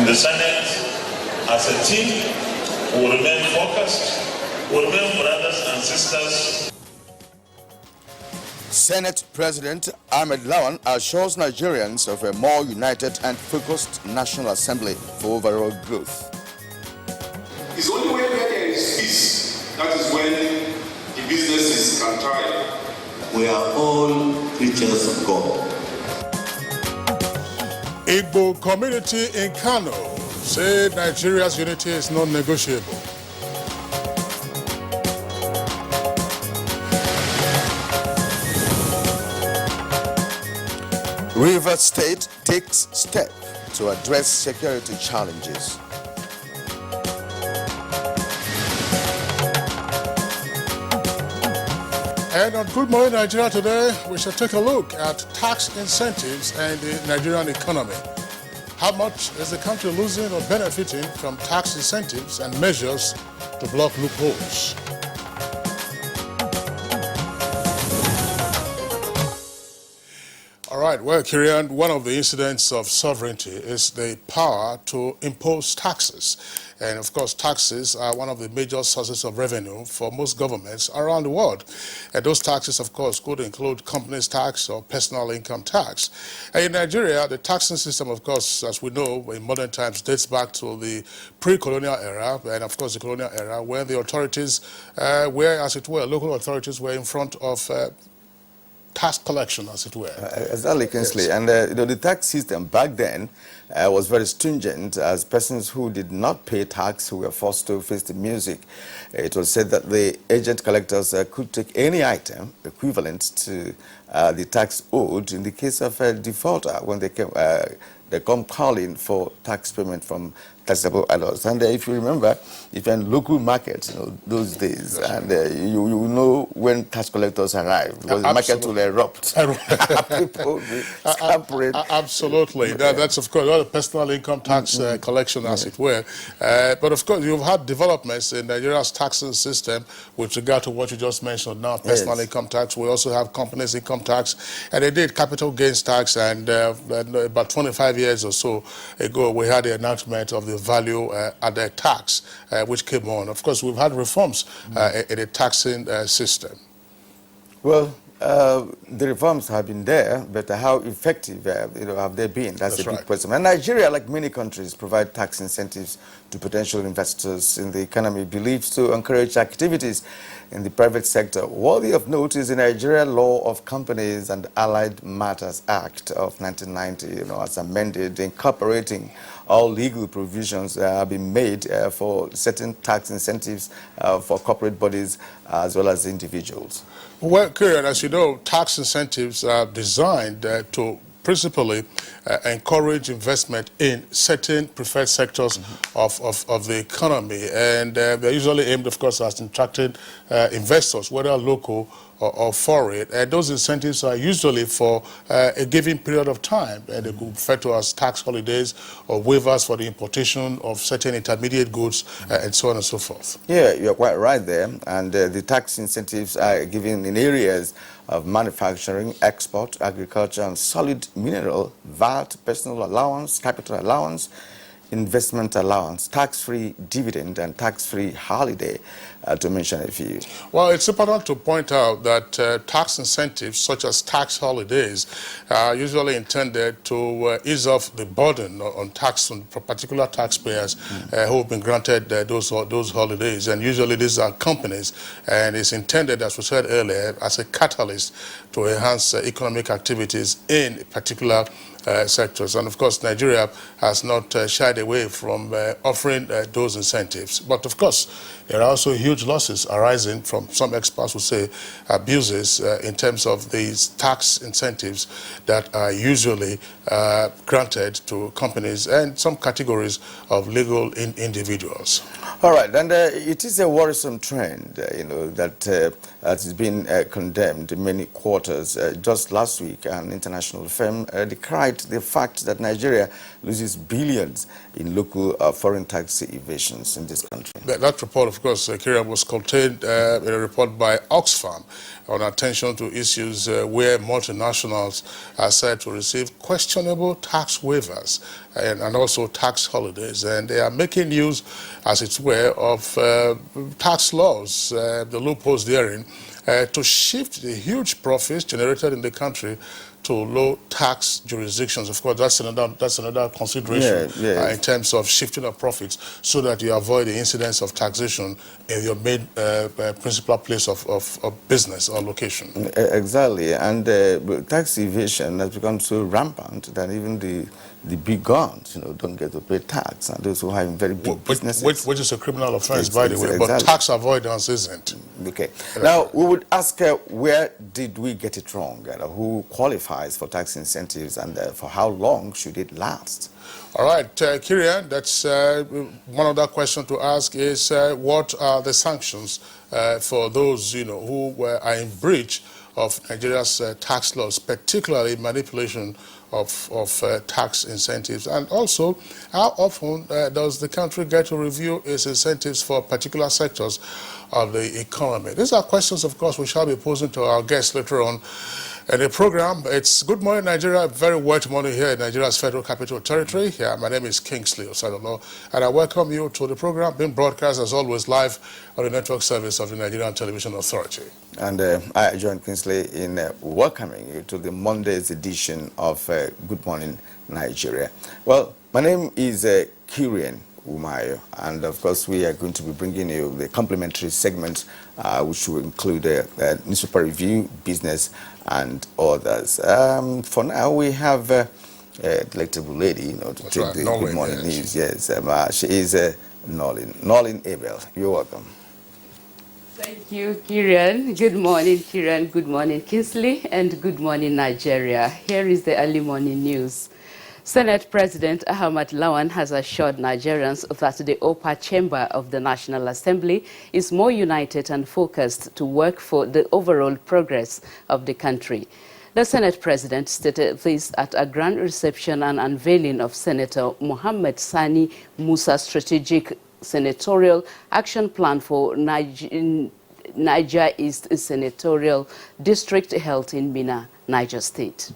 the Senate, as a team, will remain focused, will remain brothers and sisters. Senate President Ahmed Lawan assures Nigerians of a more united and focused National Assembly for overall growth. It's only when there is peace, that is when the businesses can thrive. We are all creatures of God. Igbo community in Kano said Nigeria's unity is non-negotiable. Rivers State takes step to address security challenges. And on Good Morning Nigeria today, we shall take a look at tax incentives and the Nigerian economy. How much is the country losing or benefiting from tax incentives and measures to block loopholes? All right, well, Kirian, one of the incidents of sovereignty is the power to impose taxes. And of course, taxes are one of the major sources of revenue for most governments around the world. And those taxes, of course, could include companies tax or personal income tax. And in Nigeria, the taxing system, of course, as we know, in modern times, dates back to the pre-colonial era, and of course, the colonial era, where the authorities were, as it were, local authorities were in front of tax collection, as it were. Exactly, Kingsley. Yes. And the tax system back then was very stringent, as persons who did not pay tax who were forced to face the music. It was said that the agent collectors could take any item equivalent to the tax owed in the case of a defaulter when they come calling for tax payment from taxable adults. And if you remember, if you're in local markets, those days, and you know when tax collectors arrive, because the market will erupt. People will be scampering. Absolutely. That's, of course, all the personal income tax collection, as it were. But, of course, you've had developments in Nigeria's taxing system with regard to what you just mentioned now, personal income tax. We also have companies' income tax, and they did capital gains tax, and about 25 years or so ago, we had the announcement of the value added tax, which came on. Of course, we've had reforms in the taxing system. Well, the reforms have been there, but how effective have they been? That's a big question. And Nigeria, like many countries, provide tax incentives to potential investors in the economy, believed to encourage activities in the private sector. Worthy of note is the Nigeria Law of Companies and Allied Matters Act of 1990, as amended, incorporating all legal provisions that have been made for certain tax incentives for corporate bodies as well as individuals. Well, Kieran, as you know, tax incentives are designed to principally encourage investment in certain preferred sectors of the economy. And they're usually aimed, of course, at attracting investors, whether local or foreign. And those incentives are usually for a given period of time. And they could be referred to as tax holidays or waivers for the importation of certain intermediate goods and so on and so forth. Yeah, you're quite right there. And the tax incentives are given in areas of manufacturing, export, agriculture, and solid mineral, VAT, personal allowance, capital allowance, investment allowance, tax-free dividend, and tax-free holiday, to mention a few. Well, it's important to point out that tax incentives, such as tax holidays, are usually intended to ease off the burden on particular taxpayers who have been granted those holidays. And usually these are companies, and it's intended, as we said earlier, as a catalyst to enhance economic activities in particular sectors. And of course, Nigeria has not shied away from offering those incentives. But of course, there are also huge losses arising from, some experts would say, abuses in terms of these tax incentives that are usually granted to companies and some categories of legal individuals. All right, and it is a worrisome trend, that has been condemned in many quarters. Just last week, an international firm decried the fact that Nigeria loses billions in local foreign tax evasions in this country. That report, of course, Kira, was contained in a report by Oxfam on attention to issues where multinationals are said to receive questionable tax waivers and also tax holidays. And they are making use, as it were, of tax laws, the loopholes therein, to shift the huge profits generated in the country to low tax jurisdictions. Of course, that's another consideration in terms of shifting of profits, so that you avoid the incidence of taxation in your main principal place of business or location. Exactly, and tax evasion has become so rampant that even the big guns, don't get to pay tax, and those who have very big businesses. Which is a criminal offense, by the way, exactly. But tax avoidance isn't. Okay. Now, we would ask, where did we get it wrong? Who qualifies for tax incentives, and for how long should it last? All right, Kirian, that's one other question to ask is, what are the sanctions for those, who are in breach of Nigeria's tax laws, particularly manipulation of tax incentives? And also, how often does the country get to review its incentives for particular sectors of the economy? These are questions, of course, we shall be posing to our guests later on in the program. It's Good Morning Nigeria, very wet morning here in Nigeria's Federal Capital Territory. Yeah, my name is Kingsley Osadolo, and I welcome you to the program, being broadcast as always live on the network service of the Nigerian Television Authority. And I join Kingsley in welcoming you to the Monday's edition of Good Morning Nigeria. Well, my name is Kirian Umayo, and of course we are going to be bringing you the complimentary segments, which will include newspaper review, business, and others. For now, we have a delectable lady, to take the Good Morning News. Yes, she is Nolin Abel. You're welcome. Thank you, Kirian. Good morning, Kirian. Good morning, Kingsley, and good morning, Nigeria. Here is the early morning news. Senate President Ahmad Lawan has assured Nigerians that the upper chamber of the National Assembly is more united and focused to work for the overall progress of the country. The Senate President stated this at a grand reception and unveiling of Senator Mohammed Sani Musa's strategic senatorial action plan for Niger East Senatorial District held in Mina, Niger State.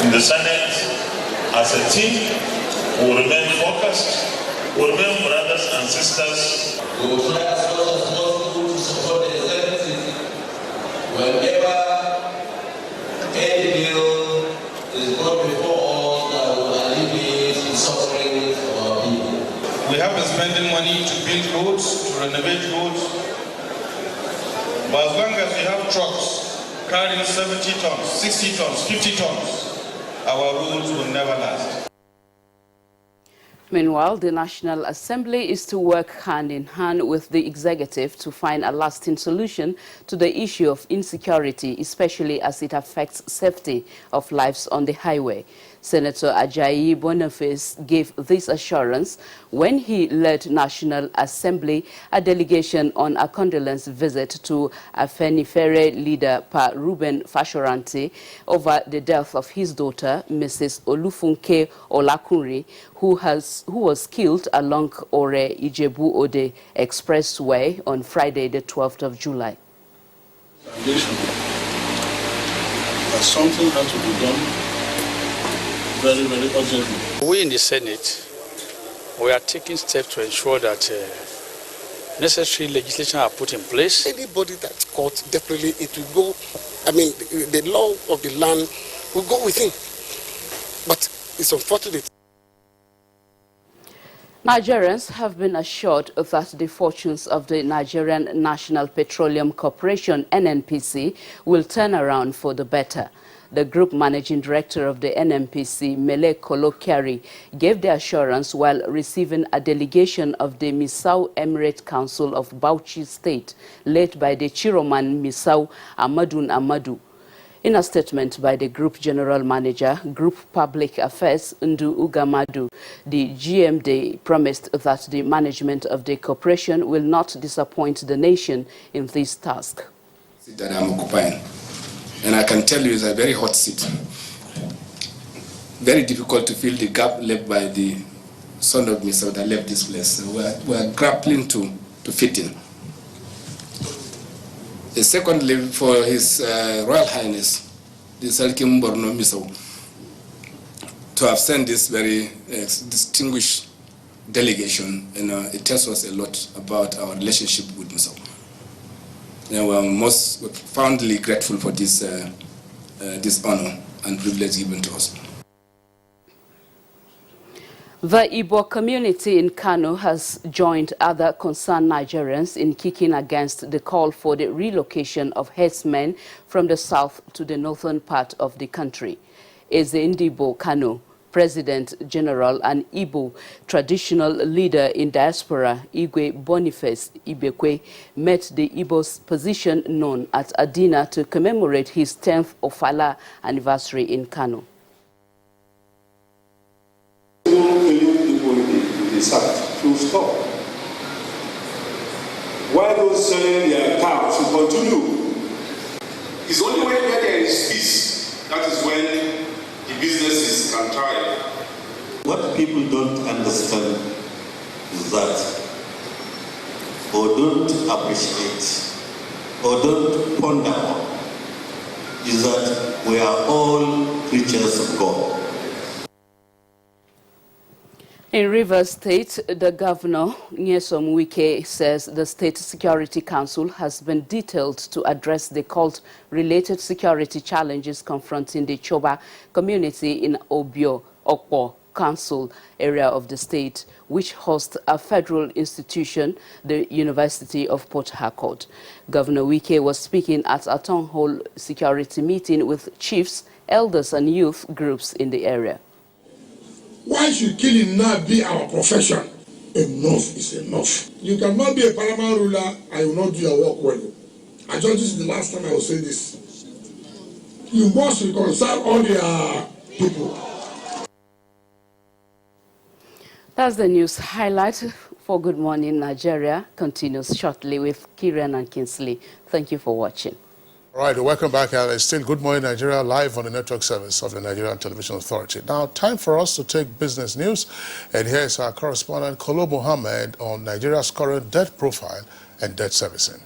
In the Senate, as a team, we will remain focused, we will remain brothers and sisters. We will try as much as possible to support the executive whenever any bill is brought before us that will alleviate the suffering of our people. We have been spending money to build roads, to renovate roads, but as long as we have trucks carrying 70 tons, 60 tons, 50 tons, our roads will never last. Meanwhile, the National Assembly is to work hand in hand with the executive to find a lasting solution to the issue of insecurity, especially as it affects safety of lives on the highway. Senator Ajayi Boniface gave this assurance when he led National Assembly a delegation on a condolence visit to Afenifere leader Pa Ruben Fashoranti over the death of his daughter, Mrs. Olufunke Olakunri, who was killed along Ore Ijebu Ode Expressway on Friday, the 12th of July. That something has to be done very, very urgently. We in the Senate, we are taking steps to ensure that necessary legislation are put in place. Anybody that's caught, definitely it will go, the law of the land will go with him. But it's unfortunate. Nigerians have been assured that the fortunes of the Nigerian National Petroleum Corporation, NNPC, will turn around for the better. The group managing director of the NNPC, Mele Kolokiari, gave the assurance while receiving a delegation of the Misau Emirate Council of Bauchi State, led by the Chiroman Misau Amadun Amadu. In a statement by the Group General Manager, Group Public Affairs, Ndu Ugamadu, the GMD promised that the management of the corporation will not disappoint the nation in this task. That I'm occupying. And I can tell you it's a very hot seat. Very difficult to fill the gap left by the son of Misau that left this place. So we're grappling to fit in. Secondly, for His Royal Highness, the Salkim Borno Misau, to have sent this very distinguished delegation. It tells us a lot about our relationship with Mr. We're profoundly grateful for this honor and privilege given to us. The Igbo community in Kano has joined other concerned Nigerians in kicking against the call for the relocation of herdsmen from the south to the northern part of the country. Eze Ndibo Kano, President General and Igbo traditional leader in diaspora, Igwe Boniface Ibekwe, met the Igbo's position known at a dinner to commemorate his 10th Ofala anniversary in Kano. To stop. Why those selling their cows to continue? It's only when there is peace, that is when the businesses can thrive. What people don't understand is that, or don't appreciate, or don't ponder on, is that we are all creatures of God. In Rivers State, the governor, Nyesom Wike, says the State Security Council has been detailed to address the cult-related security challenges confronting the Choba community in Obio, Okpo Council area of the state, which hosts a federal institution, the University of Port Harcourt. Governor Wike was speaking at a town hall security meeting with chiefs, elders and youth groups in the area. Why should killing not be our profession? Enough is enough. You cannot be a paramount ruler and you will not do your work well. I thought this is the last time I will say this. You must reconcile all their people. That's the news highlight for Good Morning Nigeria. Continues shortly with Kieran and Kinsley. Thank you for watching. All right, welcome back. It's still Good Morning Nigeria live on the network service of the Nigerian Television Authority. Now, time for us to take business news. And here's our correspondent, Kolo Mohammed, on Nigeria's current debt profile and debt servicing.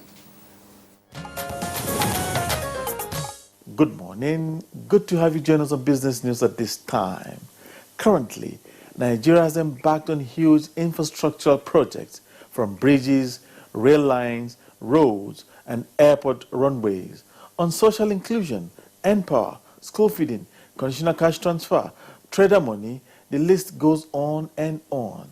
Good morning. Good to have you join us on business news at this time. Currently, Nigeria has embarked on huge infrastructural projects from bridges, rail lines, roads, and airport runways. On social inclusion, N-Power, school feeding, conditional cash transfer, trader money, the list goes on and on.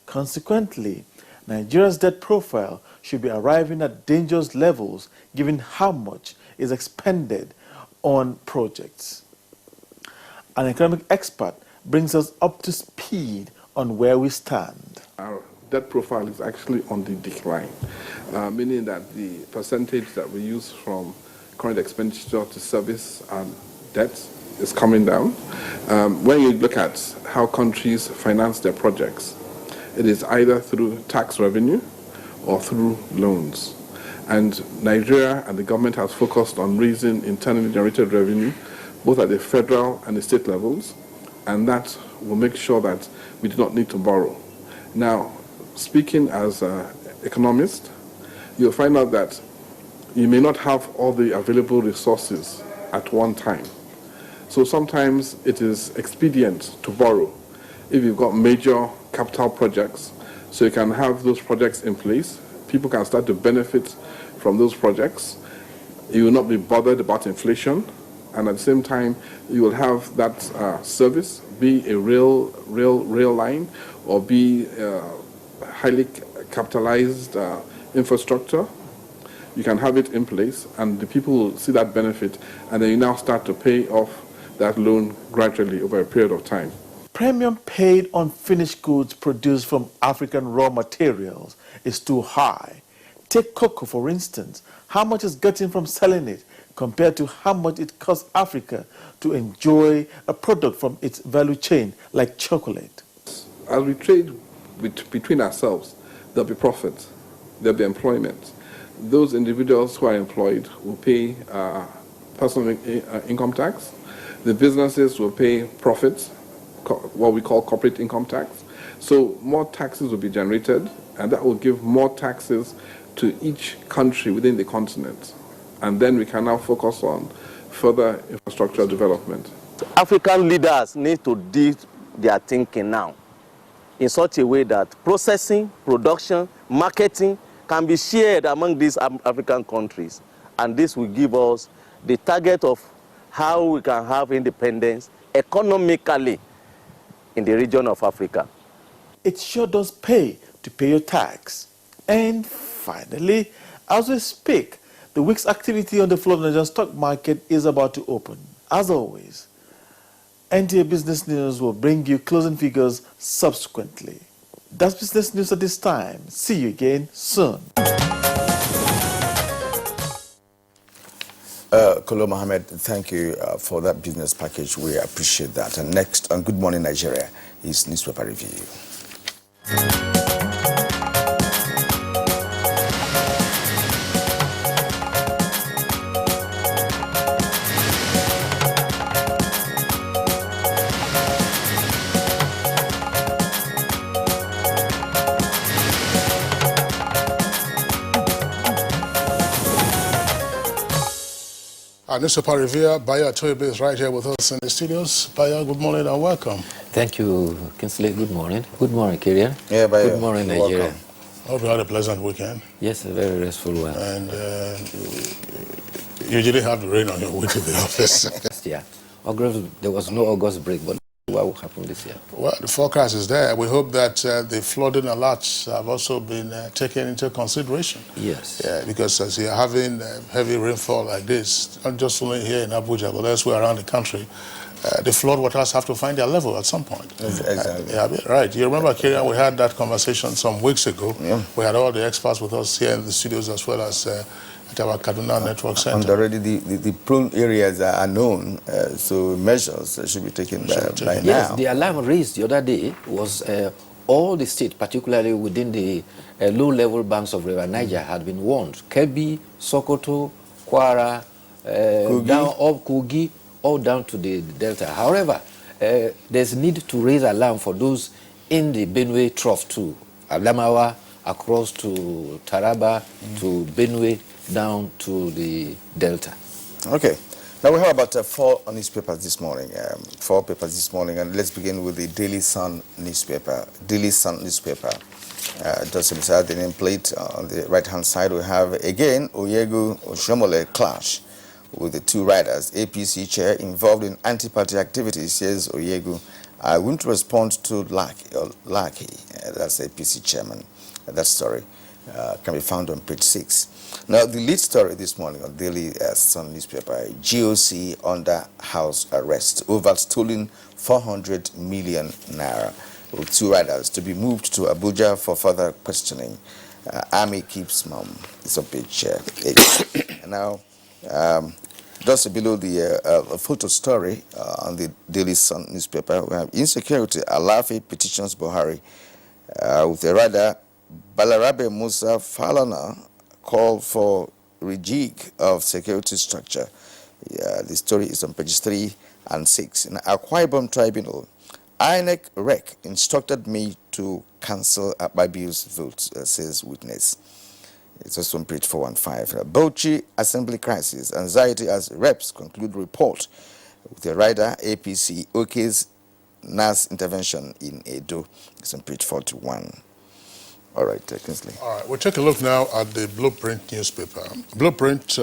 Consequently, Nigeria's debt profile should be arriving at dangerous levels given how much is expended on projects. An economic expert brings us up to speed on where we stand. Our debt profile is actually on the decline, meaning that the percentage that we use from current expenditure to service debt is coming down. When you look at how countries finance their projects, it is either through tax revenue or through loans. And Nigeria and the government has focused on raising internally generated revenue, both at the federal and the state levels, and that will make sure that we do not need to borrow. Now, speaking as an economist, you'll find out that you may not have all the available resources at one time. So sometimes it is expedient to borrow if you've got major capital projects, so you can have those projects in place. People can start to benefit from those projects. You will not be bothered about inflation, and at the same time, you will have that service, be a rail line or be highly capitalized infrastructure. You can have it in place, and the people will see that benefit, and then you now start to pay off that loan gradually over a period of time. Premium paid on finished goods produced from African raw materials is too high. Take cocoa, for instance. How much is getting from selling it compared to how much it costs Africa to enjoy a product from its value chain, like chocolate? As we trade between ourselves, there'll be profit, there'll be employment. Those individuals who are employed will pay personal income tax. The businesses will pay profits, what we call corporate income tax. So more taxes will be generated, and that will give more taxes to each country within the continent. And then we can now focus on further infrastructure development. So African leaders need to do their thinking now in such a way that processing, production, marketing can be shared among these African countries. And this will give us the target of how we can have independence economically in the region of Africa. It sure does pay to pay your tax. And finally, as we speak, the week's activity on the floor of the Nigerian stock market is about to open. As always, NTA Business News will bring you closing figures subsequently. That's business news at this time. See you again soon. Kolo Mohammed, thank you for that business package. We appreciate that. And next on Good Morning Nigeria is Newspaper Review. Our newspaper reviewer, Bayo Atoyebe, is right here with us in the studios. Bayo, good morning and welcome. Thank you, Kinsley. Good morning. Good morning, Kirian. Yeah, Bayo. Good morning, Nigeria. Welcome. Hope you had a pleasant weekend. Yes, a very restful one. And you usually have the rain on your way to the office. Yeah. August, there was no August break, but what will happen this year? Well, the forecast is there. We hope that the flooding alerts have also been taken into consideration. Yes. Yeah, because as you're having heavy rainfall like this, not just only here in Abuja, but elsewhere around the country, the flood waters have to find their level at some point. Exactly. Yeah, right. You remember, Kirian, we had that conversation some weeks ago. Yeah. We had all the experts with us here in the studios as well as at our Kaduna Network Center. And already the prone areas are known, so measures should be taken by now. Yes, the alarm raised the other day was all the states, particularly within the low-level banks of River Niger, had been warned. Kebbi, Sokoto, Kwara, down up Kogi, all down to the Delta. However, there's need to raise alarm for those in the Benue Trough too. Adamawa, across to Taraba, to Benue, down to the Delta. Okay. Now we have about 4 newspapers this morning, 4 papers this morning, and let's begin with the Daily Sun newspaper. Daily Sun newspaper. Just beside the nameplate on the right-hand side, we have again Oyegu Oshomole clash with the 2 riders. APC chair involved in anti-party activities, says Oyegu. I wouldn't respond to Lucky. That's the APC chairman. That story can be found on page 6. Now, the lead story this morning on Daily Sun newspaper, GOC under house arrest over stolen 400 million naira, with 2 riders to be moved to Abuja for further questioning. Army keeps mum. It's on page 8. Now, just below the photo story on the Daily Sun newspaper, we have insecurity. Alafi petitions Buhari with a rider, Balarabe Musa Falana, call for rejig of security structure. The story is on pages 3 and 6. In Akwa Ibom Tribunal, INEC REC instructed me to cancel Akpabio's vote, says witness. It's also on page 4 and 5. Bauchi Assembly crisis, anxiety as reps conclude report with the rider APC OK's NAS intervention in Edo. It's on page 41. All right, Kinsley. All right, we'll take a look now at the Blueprint newspaper. Blueprint,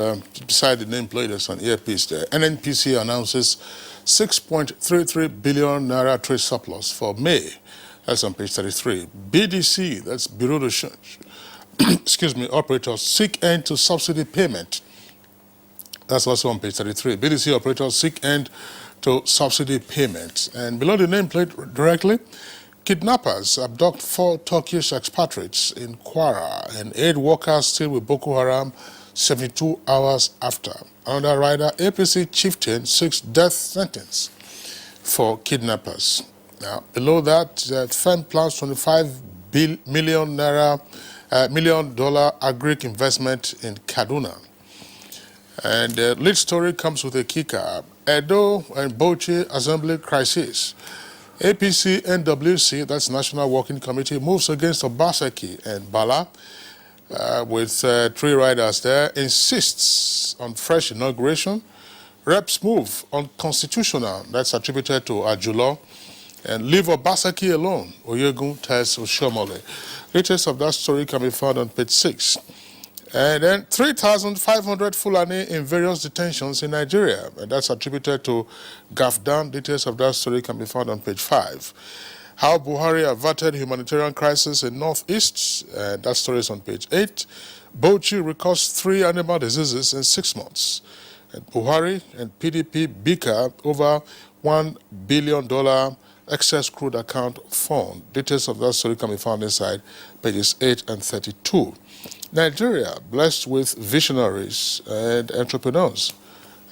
beside the nameplate, there's an earpiece there. NNPC announces 6.33 billion naira trade surplus for May. That's on page 33. BDC, that's Bureau de Change, excuse me, operators seek end to subsidy payment. That's also on page 33. BDC operators seek end to subsidy payment. And below the nameplate directly, kidnappers abduct 4 Turkish expatriates in Kwara and 8 workers still with Boko Haram 72 hours after. Another rider, APC chieftain, seeks death sentence for kidnappers. Now, below that, firm plans $25 million agric investment in Kaduna. And the lead story comes with a kicker. Edo and Bauchi Assembly crisis. APC NWC, that's National Working Committee, moves against Obaseki and Bala with 3 riders there, insists on fresh inauguration, Reps move unconstitutional. That's attributed to Ajulo. And leave Obaseki alone. Oyegun tells Oshomole. Details of that story can be found on page 6. And then 3,500 Fulani in various detentions in Nigeria. And that's attributed to Gafdan. Details of that story can be found on page 5. How Buhari averted humanitarian crisis in Northeast. And that story is on page 8. Bauchi records 3 animal diseases in 6 months. And Buhari and PDP bicker over $1 billion excess crude account fund. Details of that story can be found inside pages 8 and 32. Nigeria, blessed with visionaries and entrepreneurs.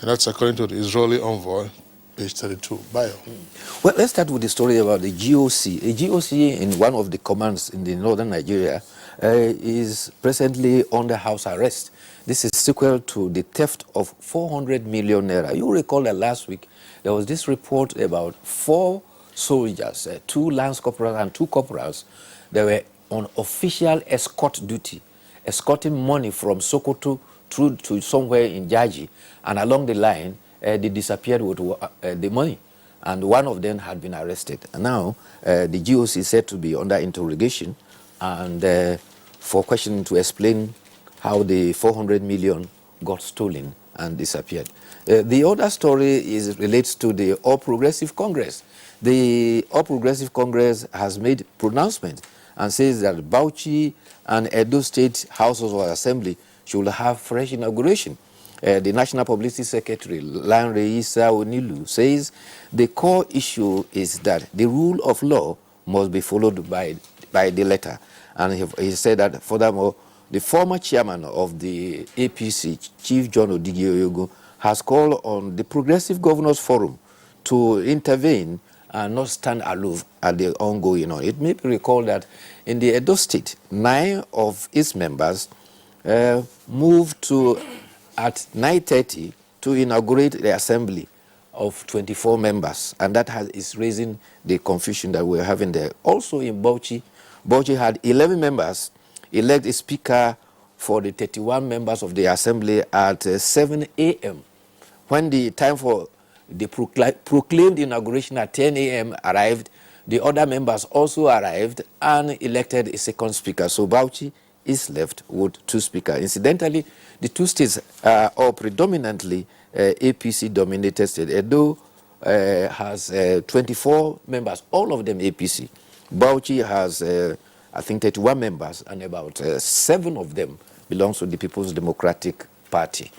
And that's according to the Israeli envoy, page 32. Bio. Well, let's start with the story about the GOC. A GOC in one of the commands in the northern Nigeria is presently under house arrest. This is sequel to the theft of 400 million naira. You recall that last week there was this report about 4 soldiers, 2 lance corporals and 2 corporals, that were on official escort duty, escorting money from Sokoto through to somewhere in Jaji, and along the line, they disappeared with the money. And one of them had been arrested. And now, the GOC is said to be under interrogation and for questioning to explain how the 400 million got stolen and disappeared. The other story relates to the All Progressive Congress. The All Progressive Congress has made pronouncement and says that Bauchi and Edo State Houses of Assembly should have fresh inauguration. The National Publicity Secretary, Lanre Issa Onilu, says the core issue is that the rule of law must be followed by the letter. And he said that, furthermore, the former chairman of the APC, Chief John Odigi Oyogo, has called on the Progressive Governors Forum to intervene and not stand aloof at the ongoing. It may be recalled that in the Edo State, 9 of its members moved to at 9:30 to inaugurate the assembly of 24 members, and that is raising the confusion that we're having there. Also in Bauchi, Bauchi had 11 members elect a speaker for the 31 members of the assembly at 7 a.m. When the time for the proclaimed inauguration at 10 a.m. arrived, the other members also arrived and elected a second speaker. So Bauchi is left with 2 speakers. Incidentally, the 2 states are all predominantly APC-dominated states. Edo has 24 members, all of them APC. Bauchi has, I think, 31 members, and about 7 of them belongs to the People's Democratic Party.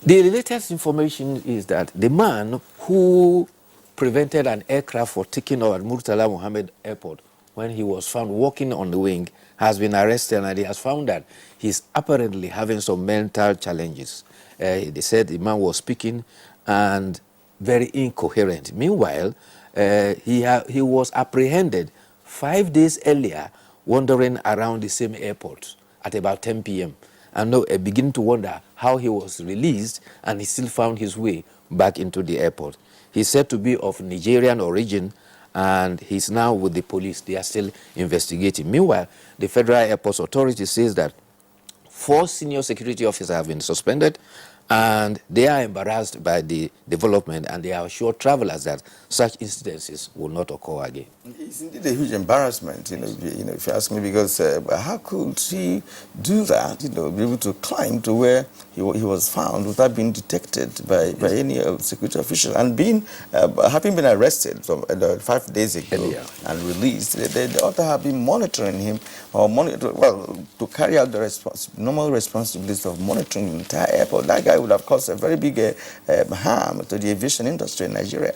The latest information is that the man who prevented an aircraft from taking off at Murtala Mohammed Airport when he was found walking on the wing has been arrested, and he has found that he's apparently having some mental challenges. They said the man was speaking and very incoherent. Meanwhile, he was apprehended 5 days earlier wandering around the same airport at about 10 p.m. and now beginning to wonder how he was released and he still found his way back into the airport. He's said to be of Nigerian origin, and he's now with the police. They are still investigating. Meanwhile, the Federal Airports Authority says that 4 senior security officers have been suspended, and they are embarrassed by the development, and they are assured travelers that such incidences will not occur again. It's indeed a huge embarrassment, if you ask me, because how could he do that, be able to climb to where he was found without being detected by any security official, and having been arrested from 5 days ago and released. They ought to have been monitoring him, or to carry out the normal responsibilities of monitoring the entire airport. That guy would have caused a very big harm to the aviation industry in Nigeria.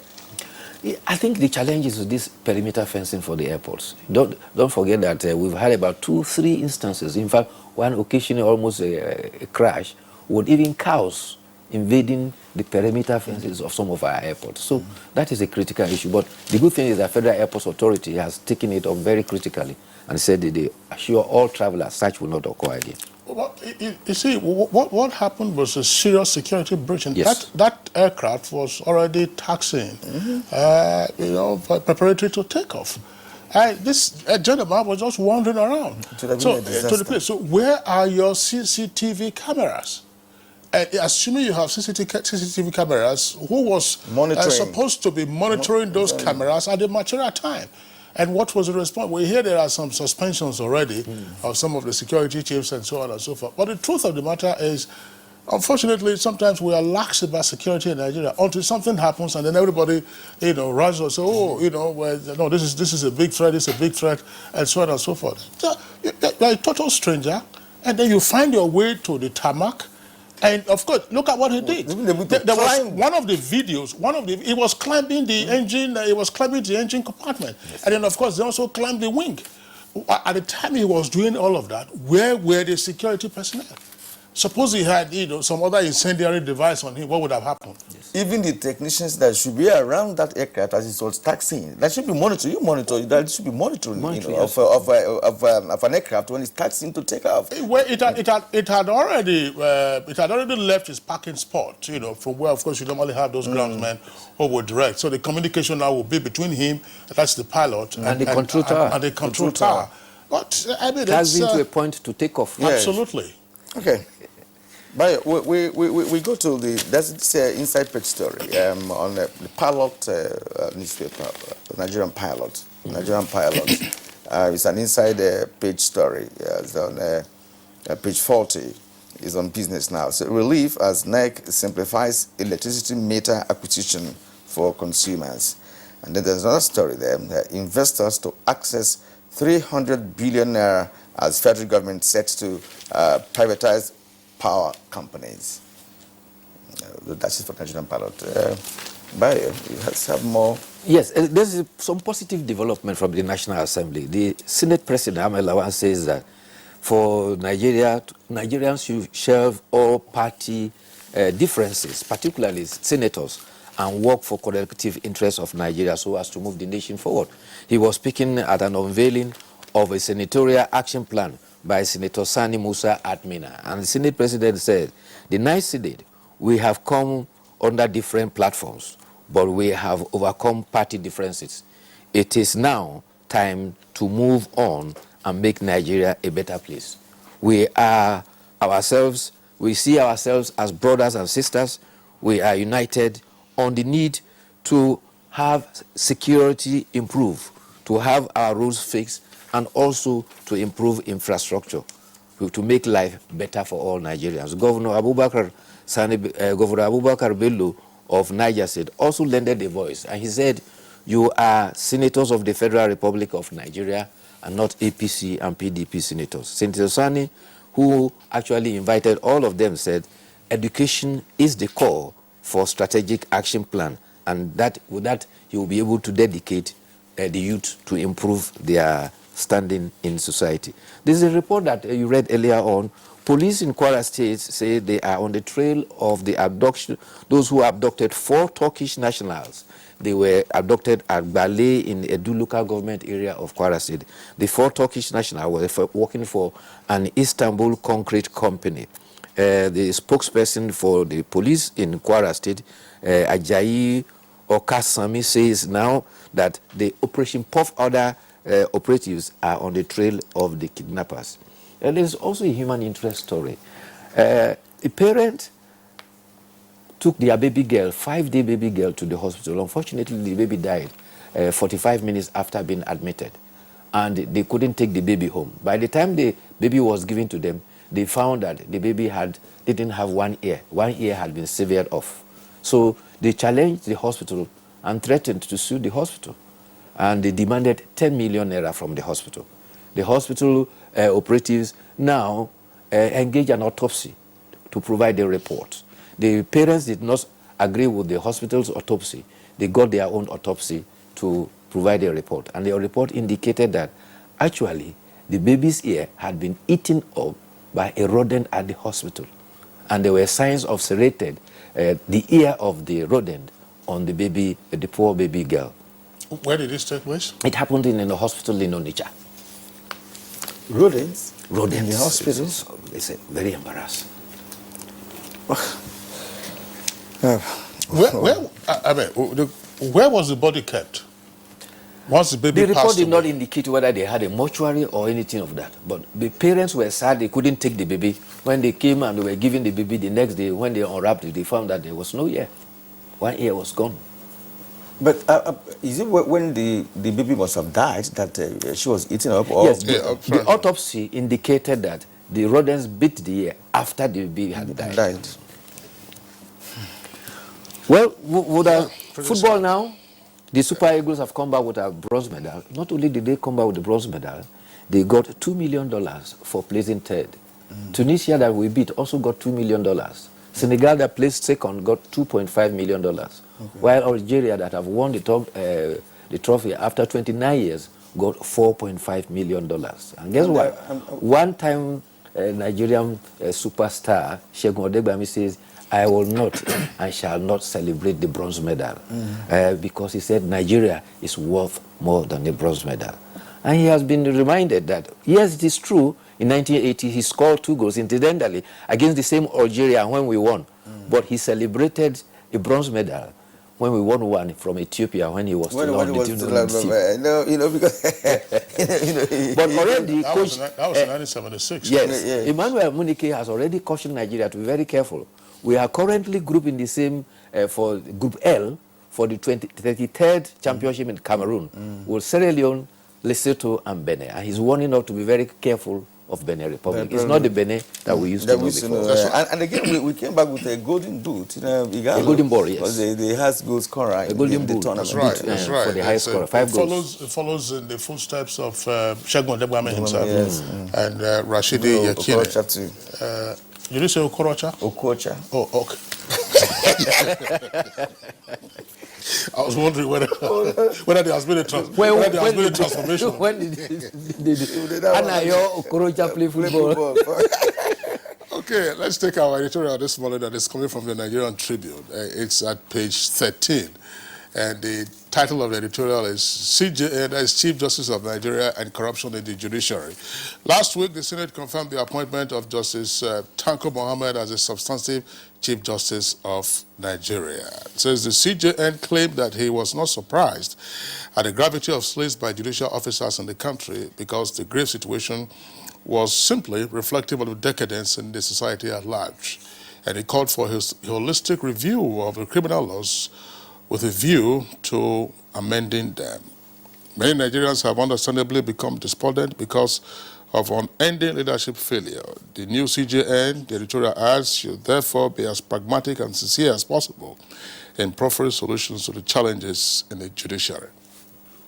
I think the challenge is this perimeter fencing for the airports. Don't forget that we've had about 2-3 instances. In fact, one occasionally almost a crash with even cows invading the perimeter fences of some of our airports. So that is a critical issue. But the good thing is that Federal Airports Authority has taken it up very critically and said that they assure all travelers such will not occur again. Well, you see, what happened was a serious security breach. And yes. that aircraft was already taxiing, preparatory to takeoff. This gentleman was just wandering around to the place. So where are your CCTV cameras? assuming you have CCTV cameras, who was monitoring. Supposed to be monitoring those cameras at the material time? And what was the response? We hear there are some suspensions already of some of the security chiefs and so on and so forth. But the truth of the matter is, unfortunately, sometimes we are lax about security in Nigeria until something happens, and then everybody, runs and say, "Oh, no, this is a big threat. It's a big threat," and so on and so forth. So you're a total stranger, and then you find your way to the tarmac. And of course, look at what he did. There was one of the videos. He was climbing the engine. He was climbing the engine compartment, and then of course they also climbed the wing. At the time he was doing all of that, where were the security personnel? Suppose he had, some other incendiary device on him, what would have happened? Yes. Even the technicians that should be around that aircraft as it was taxiing, that should be monitored. You monitor that should be monitoring of an aircraft when it's taxiing to take off. Well, it had already left its parking spot. From where, of course, you normally have those groundsmen who would direct. So the communication now will be between him, that's the pilot, and the control tower. And the control tower. But I mean, has been to a point to take off. Yes. Absolutely. Okay. But we go to there's this inside page story on the pilot newspaper, Nigerian pilot. Nigerian pilot. It's an inside page story. It's on page 40. It's on Business Now. So relief as NEC simplifies electricity meter acquisition for consumers. And then there's another story there. Investors to access 300 billion naira as federal government set to privatize power companies. That's it for Nigerian pilot. Bayo, you have more. Yes, there's some positive development from the National Assembly. The Senate President Ahmed Lawan says that for Nigerians should shelve all party differences, particularly senators, and work for collective interests of Nigeria so as to move the nation forward. He was speaking at an unveiling of a senatorial action plan by Senator Sani Musa Atmina. And the Senate President said, the nice Senate, we have come under different platforms, but we have overcome party differences. It is now time to move on and make Nigeria a better place. We see ourselves as brothers and sisters. We are united on the need to have security improve, to have our rules fixed, and also to improve infrastructure, to make life better for all Nigerians. Governor Abubakar Bello of Niger State also lended a voice, and he said, you are senators of the Federal Republic of Nigeria and not APC and PDP senators. Senator Sani, who actually invited all of them, said, education is the core for strategic action plan, and with that he will be able to dedicate the youth to improve their standing in society. This is a report that you read earlier on. Police in Kwara State say they are on the trail of the abduction, those who abducted 4 Turkish nationals. They were abducted at Bale in Edu local government area of Kwara State. The 4 Turkish nationals were working for an Istanbul concrete company. The spokesperson for the police in Kwara State, Ajayi Okasami, says now that the Operation Puff Order operatives are on the trail of the kidnappers. And there's also a human interest story. A parent took their baby girl, 5-day baby girl, to the hospital. Unfortunately, the baby died 45 minutes after being admitted, and they couldn't take the baby home. By the time the baby was given to them, they found that the baby didn't have one ear. One ear had been severed off. So they challenged the hospital and threatened to sue the hospital. And they demanded 10 million naira from the hospital. The hospital operatives now engage an autopsy to provide the report. The parents did not agree with the hospital's autopsy. They got their own autopsy to provide a report. And the report indicated that actually the baby's ear had been eaten up by a rodent at the hospital. And there were signs of serrated, the ear of the rodent on the baby, the poor baby girl. Where did this take place? It happened in a hospital in Onitsha. Rodents? Rodents. In the hospital? So they said, very embarrassed. Where was the body kept? Once the baby the report passed did not away. indicate whether they had a mortuary or anything of that. But the parents were sad they couldn't take the baby. When they came and they were giving the baby the next day, when they unwrapped it, they found that there was no ear. One ear was gone. But is it when the baby must have died that she was eaten up? Or Yes, the autopsy indicated that the rodents bit the ear after the baby had died. Well, with football now, the Super Eagles have come back with a bronze medal. Not only did they come back with the bronze medal, they got $2 million for placing third. Tunisia that we beat also got $2 million. Senegal that placed second got $2.5 million. While Algeria that have won the trophy after 29 years got $4.5 million. And guess what? One-time Nigerian superstar, Segun Odegbami, says, I will not and shall not celebrate the bronze medal because he said Nigeria is worth more than the bronze medal. And he has been reminded that, yes, it is true, in 1980 he scored 2 goals, incidentally, against the same Algeria when we won. But he celebrated a bronze medal when we won one from Ethiopia when he was still on the team. But already, that was in 1976. Yes, Emmanuel Munike has already cautioned Nigeria to be very careful. We are currently grouped in the same, for Group L, for the 33rd championship in Cameroon, with Sierra Leone, Lesotho, and Benin. And he's warning us to be very careful of Benin Republic. It's not the Benin that we used to know before. And again, we came back with a golden boot, a golden ball, yes. Because they has goal scorer in the tournament. That's right. For the high scorer, 5 goals. It follows in the footsteps of Segun Odegbami himself and Rashidi Yekini. You didn't say Okorocha? Okocha. Oh, okay. I was wondering whether there has been a transformation. When did Anayo Okorocha play football? Okay, let's take our editorial this morning that is coming from the Nigerian Tribune. It's at page 13. And the title of the editorial is CJN as Chief Justice of Nigeria and Corruption in the Judiciary. Last week, the Senate confirmed the appointment of Justice Tanko Mohammed as a substantive Chief Justice of Nigeria. It says the CJN claimed that he was not surprised at the gravity of slates by judicial officers in the country because the grave situation was simply reflective of the decadence in the society at large. And he called for his holistic review of the criminal laws with a view to amending them. Many Nigerians have understandably become despondent because of unending leadership failure. The new CJN, the editorial adds, should therefore be as pragmatic and sincere as possible in proffering solutions to the challenges in the judiciary.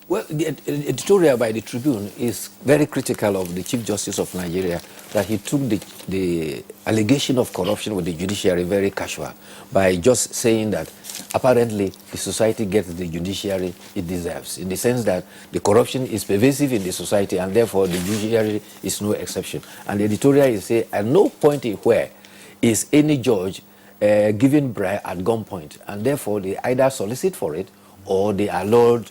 Well, the editorial by the Tribune is very critical of the Chief Justice of Nigeria, that he took the allegation of corruption with the judiciary very casual by just saying that apparently the society gets the judiciary it deserves, in the sense that the corruption is pervasive in the society and therefore the judiciary is no exception. And the editorial is saying at no point in where is any judge given bribe at gunpoint, and therefore they either solicit for it or they are lured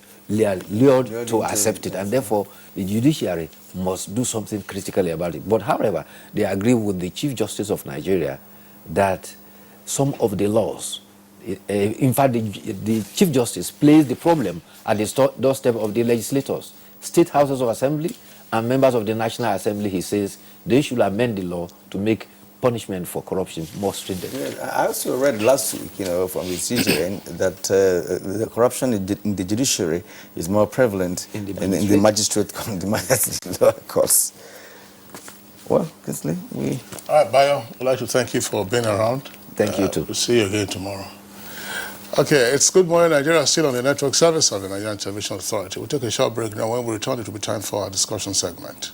to accept it, and therefore the judiciary must do something critically about it. But however, they agree with the Chief Justice of Nigeria that some of the laws, in fact, the Chief Justice placed the problem at the doorstep of the legislators, state houses of assembly, and members of the National Assembly. He says they should amend the law to make punishment for corruption more stringent. Yeah, I also read last week, from the CJN that the corruption in the judiciary is more prevalent in the magistrate courts. Well, Kinsley, All right, Bayo, I'd like to thank you for being around. Thank you too. We'll see you again tomorrow. Okay, it's Good Morning Nigeria, still on the network service of the Nigerian Television Authority. We'll take a short break now. When we return, it will be time for our discussion segment.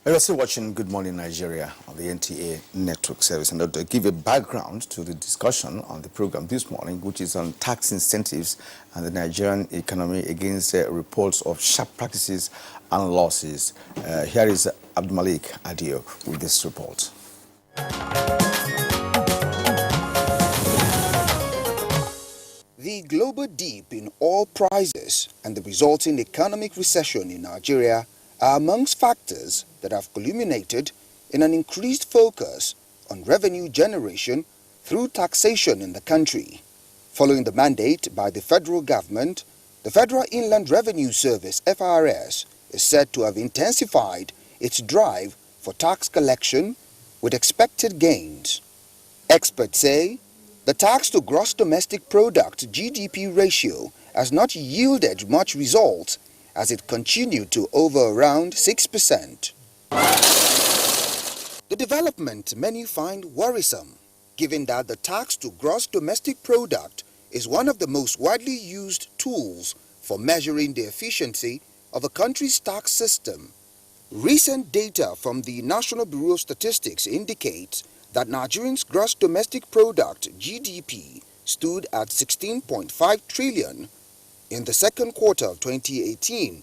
You're still watching Good Morning Nigeria on the NTA network service, and to give a background to the discussion on the program this morning, which is on tax incentives and the Nigerian economy against reports of sharp practices and losses. Here is Abdulmalik Adio with this report. The global dip in oil prices and the resulting economic recession in Nigeria are amongst factors that have culminated in an increased focus on revenue generation through taxation in the country. Following the mandate by the federal government The Federal Inland Revenue Service, FRS, is said to have intensified its drive for tax collection with expected gains. Experts say the tax to gross domestic product GDP ratio has not yielded much result as it continued to over around 6%. The development many find worrisome, given that the tax to gross domestic product is one of the most widely used tools for measuring the efficiency of a country's tax system. Recent data from the National Bureau of Statistics indicates that Nigerians' gross domestic product GDP stood at 16.5 trillion in the second quarter of 2018,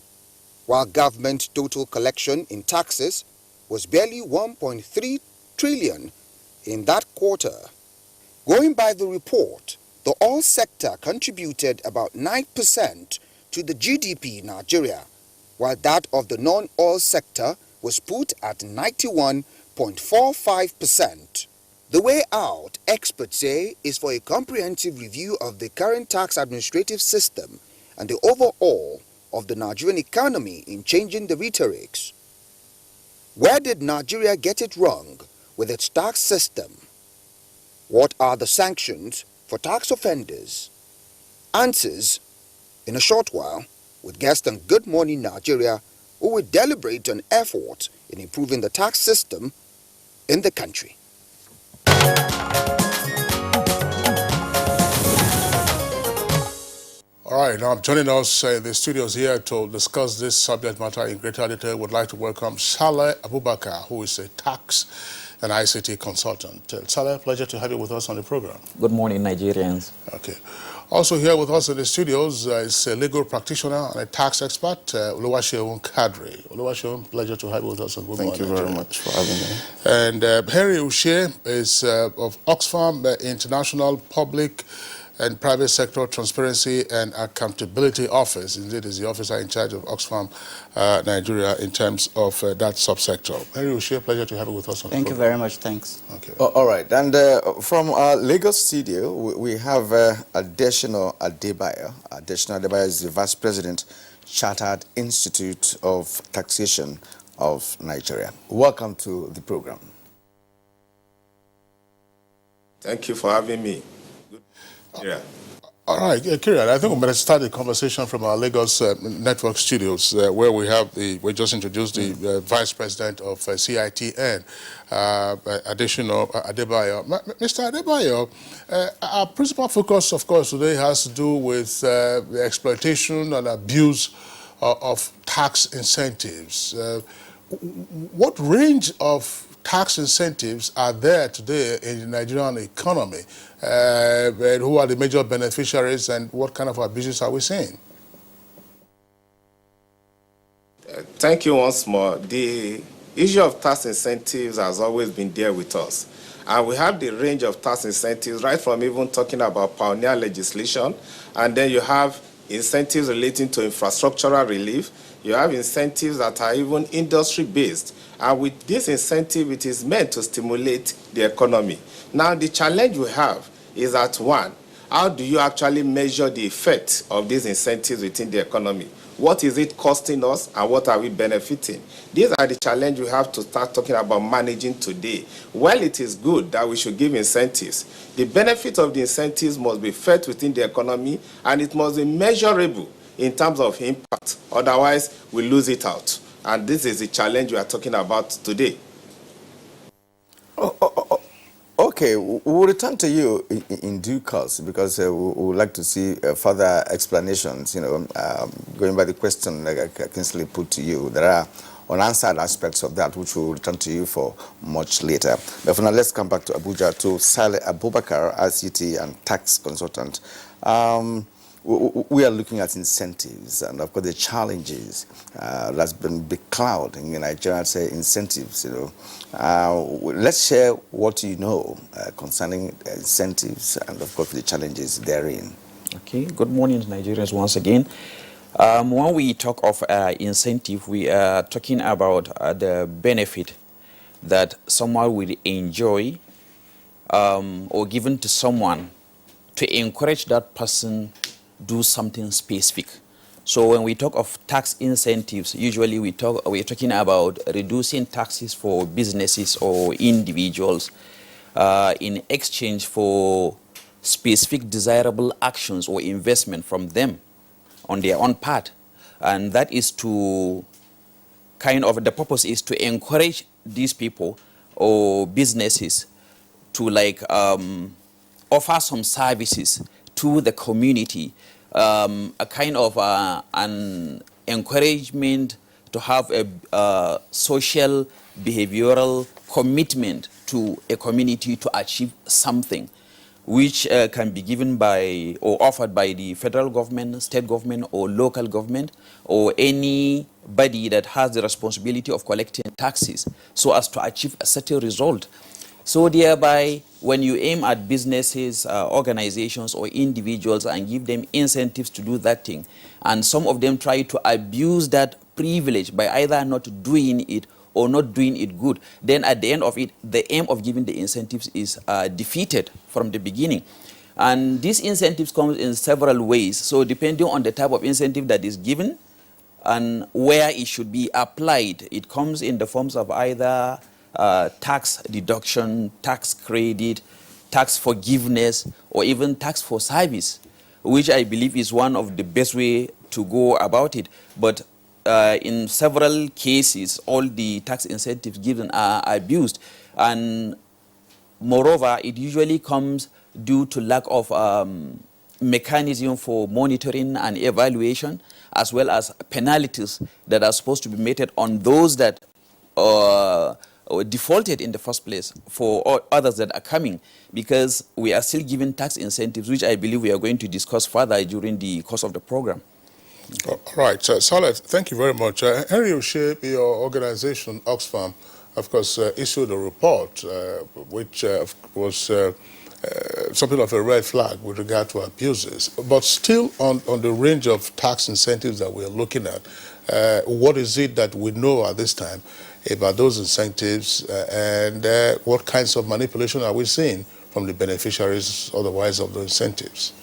while government total collection in taxes was barely 1.3 trillion in that quarter. Going by the report, the oil sector contributed about 9% to the GDP in Nigeria, while that of the non-oil sector was put at 91.45%. The way out, experts say, is for a comprehensive review of the current tax administrative system and the overall of the Nigerian economy in changing the rhetorics. Where did Nigeria get it wrong with its tax system? What are the sanctions for tax offenders? Answers in a short while with guests on Good Morning Nigeria, who will deliberate on efforts in improving the tax system in the country. All right, now joining us in the studios here to discuss this subject matter in greater detail, would like to welcome Saleh Abubakar, who is a tax and ICT consultant. Saleh, pleasure to have you with us on the program. Good morning, Nigerians. Okay. Also here with us in the studios is a legal practitioner and a tax expert, Oluwaseun Kadri. Oluwaseun, pleasure to have you with us on Good Morning. Thank you very much for having me. And Henry Uche is of Oxfam International Public and Private Sector Transparency and Accountability Office. Indeed, is the officer in charge of Oxfam Nigeria in terms of that subsector. Henry Uche, pleasure to have you with us on the program. Thank you very much. Thanks. Okay. All right. And from our Lagos studio, we have Adesina Adebayo. Adesina Adebayo is the Vice President, Chartered Institute of Taxation of Nigeria. Welcome to the program. Thank you for having me. Yeah. All right, Kieran, I think we're going to start the conversation from our Lagos network studios, where we have we just introduced the Vice President of CITN, Adesina Adebayo. Mr. Adebayo, our principal focus, of course, today has to do with the exploitation and abuse of tax incentives. What range of tax incentives are there today in the Nigerian economy? And who are the major beneficiaries, and what kind of abuses are we seeing? Thank you once more. The issue of tax incentives has always been there with us. And we have the range of tax incentives, right from even talking about pioneer legislation, and then you have incentives relating to infrastructural relief. You have incentives that are even industry-based. And with this incentive, it is meant to stimulate the economy. Now, the challenge we have is that, one, how do you actually measure the effect of these incentives within the economy? What is it costing us, and what are we benefiting? These are the challenges we have to start talking about managing today. While it is good that we should give incentives, the benefit of the incentives must be felt within the economy, and it must be measurable in terms of impact. Otherwise, we lose it out. And this is the challenge we are talking about today. Okay, we'll return to you in due course, because we would like to see further explanations, going by the question that Kingsley put to you. There are unanswered aspects of that which we'll return to you for much later. But for now, let's come back to Abuja, to Saleh Abubakar, ICT and tax consultant. We are looking at incentives and, of course, the challenges that's been beclouding in Nigeria, say incentives. Let's share what you know concerning incentives and, of course, the challenges therein. Okay. Good morning, Nigerians, once again. When we talk of incentive, we are talking about the benefit that someone will enjoy or given to someone to encourage that person do something specific. So when we talk of tax incentives, usually we're talking about reducing taxes for businesses or individuals in exchange for specific desirable actions or investment from them on their own part. And that is to the purpose is to encourage these people or businesses to offer some services to the community, a kind of an encouragement to have a social behavioral commitment to a community to achieve something, which can be given by or offered by the federal government, state government, or local government, or anybody that has the responsibility of collecting taxes so as to achieve a certain result. So thereby, when you aim at businesses, organizations, or individuals and give them incentives to do that thing, and some of them try to abuse that privilege by either not doing it or not doing it good, then at the end of it, the aim of giving the incentives is defeated from the beginning. And these incentives come in several ways. So depending on the type of incentive that is given and where it should be applied, it comes in the forms of either tax deduction, tax credit, tax forgiveness, or even tax for service, which I believe is one of the best way to go about it. But in several cases, all the tax incentives given are abused. And moreover, it usually comes due to lack of mechanism for monitoring and evaluation, as well as penalties that are supposed to be meted on those that defaulted in the first place for others that are coming, because we are still giving tax incentives, which I believe we are going to discuss further during the course of the program. All right, Salet, thank you very much. Henry O'Shea, your organization, Oxfam, of course, issued a report which was something of a red flag with regard to abuses. But still on the range of tax incentives that we're looking at, what is it that we know at this time about those incentives and what kinds of manipulation are we seeing from the beneficiaries otherwise of the incentives?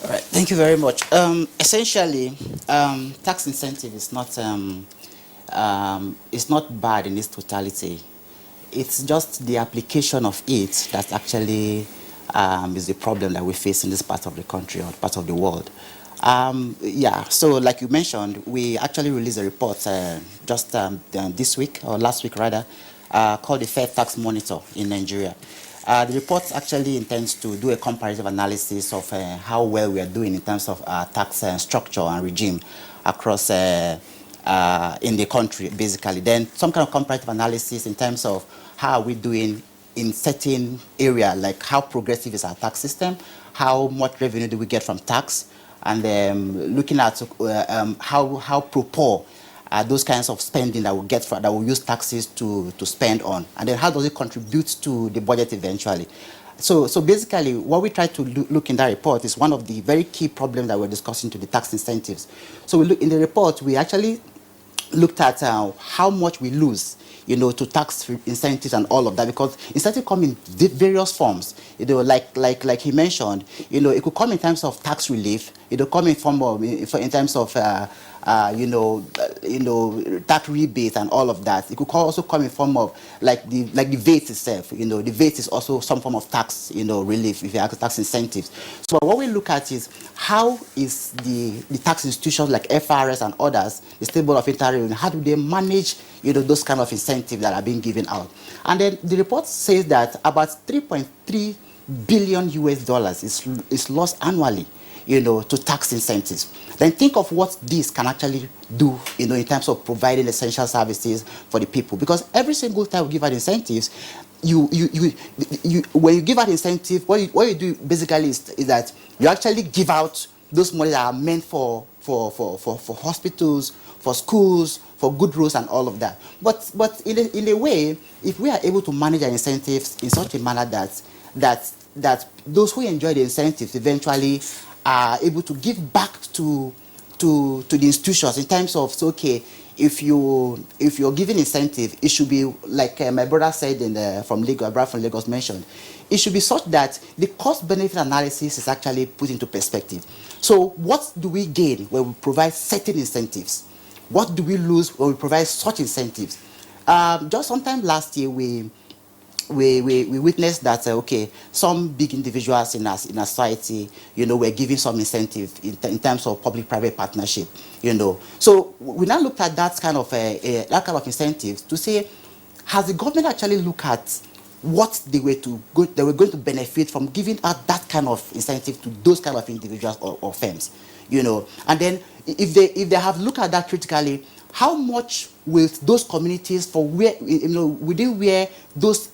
All right, thank you very much. Essentially, tax incentive is not bad in its totality. It's just the application of it that actually is the problem that we face in this part of the country or part of the world. Yeah, so like you mentioned, we actually released a report just this week, or last week rather, called the Fair Tax Monitor in Nigeria. The report actually intends to do a comparative analysis of how well we are doing in terms of tax structure and regime across in the country, basically. Then some kind of comparative analysis in terms of how are we doing in certain area, like how progressive is our tax system, how much revenue do we get from tax, and looking at how pro-poor those kinds of spending that we get that we use taxes to spend on, and then how does it contribute to the budget eventually. So basically, what we try to look in that report is one of the very key problems that we're discussing to the tax incentives. So we look in the report, we actually looked at how much we lose, to tax incentives and all of that, because incentives come in various forms. Like he mentioned, it could come in terms of tax relief. It could come in form of in terms of tax rebate and all of that. It could also come in form of like the VAT itself. The VAT is also some form of tax relief if you have tax incentives. So what we look at is how is the tax institutions like FRS and others, the State Board of Internal Revenue, how do they manage those kind of incentives that are being given out? And then the report says that about $3.3 billion is lost annually to tax incentives. Then think of what this can actually do, in terms of providing essential services for the people. Because every single time we give out incentives, when you give out incentives, what you do basically is that you actually give out those money that are meant for hospitals, for schools, for good roads and all of that. But in a way, if we are able to manage our incentives in such a manner that those who enjoy the incentives eventually are able to give back to the institutions in terms of, okay, if you're giving incentive, it should be like my brother said from Lagos mentioned. It should be such that the cost-benefit analysis is actually put into perspective. So what do we gain when we provide certain incentives? What do we lose when we provide such incentives? Just sometime last year, we witnessed that okay, some big individuals in our society, were giving some incentive in terms of public-private partnership, So we now looked at that kind of incentives to say, has the government actually looked at what they were going to benefit from giving out that kind of incentive to those kind of individuals or firms, And then if they have looked at that critically, how much will those communities for where, within where those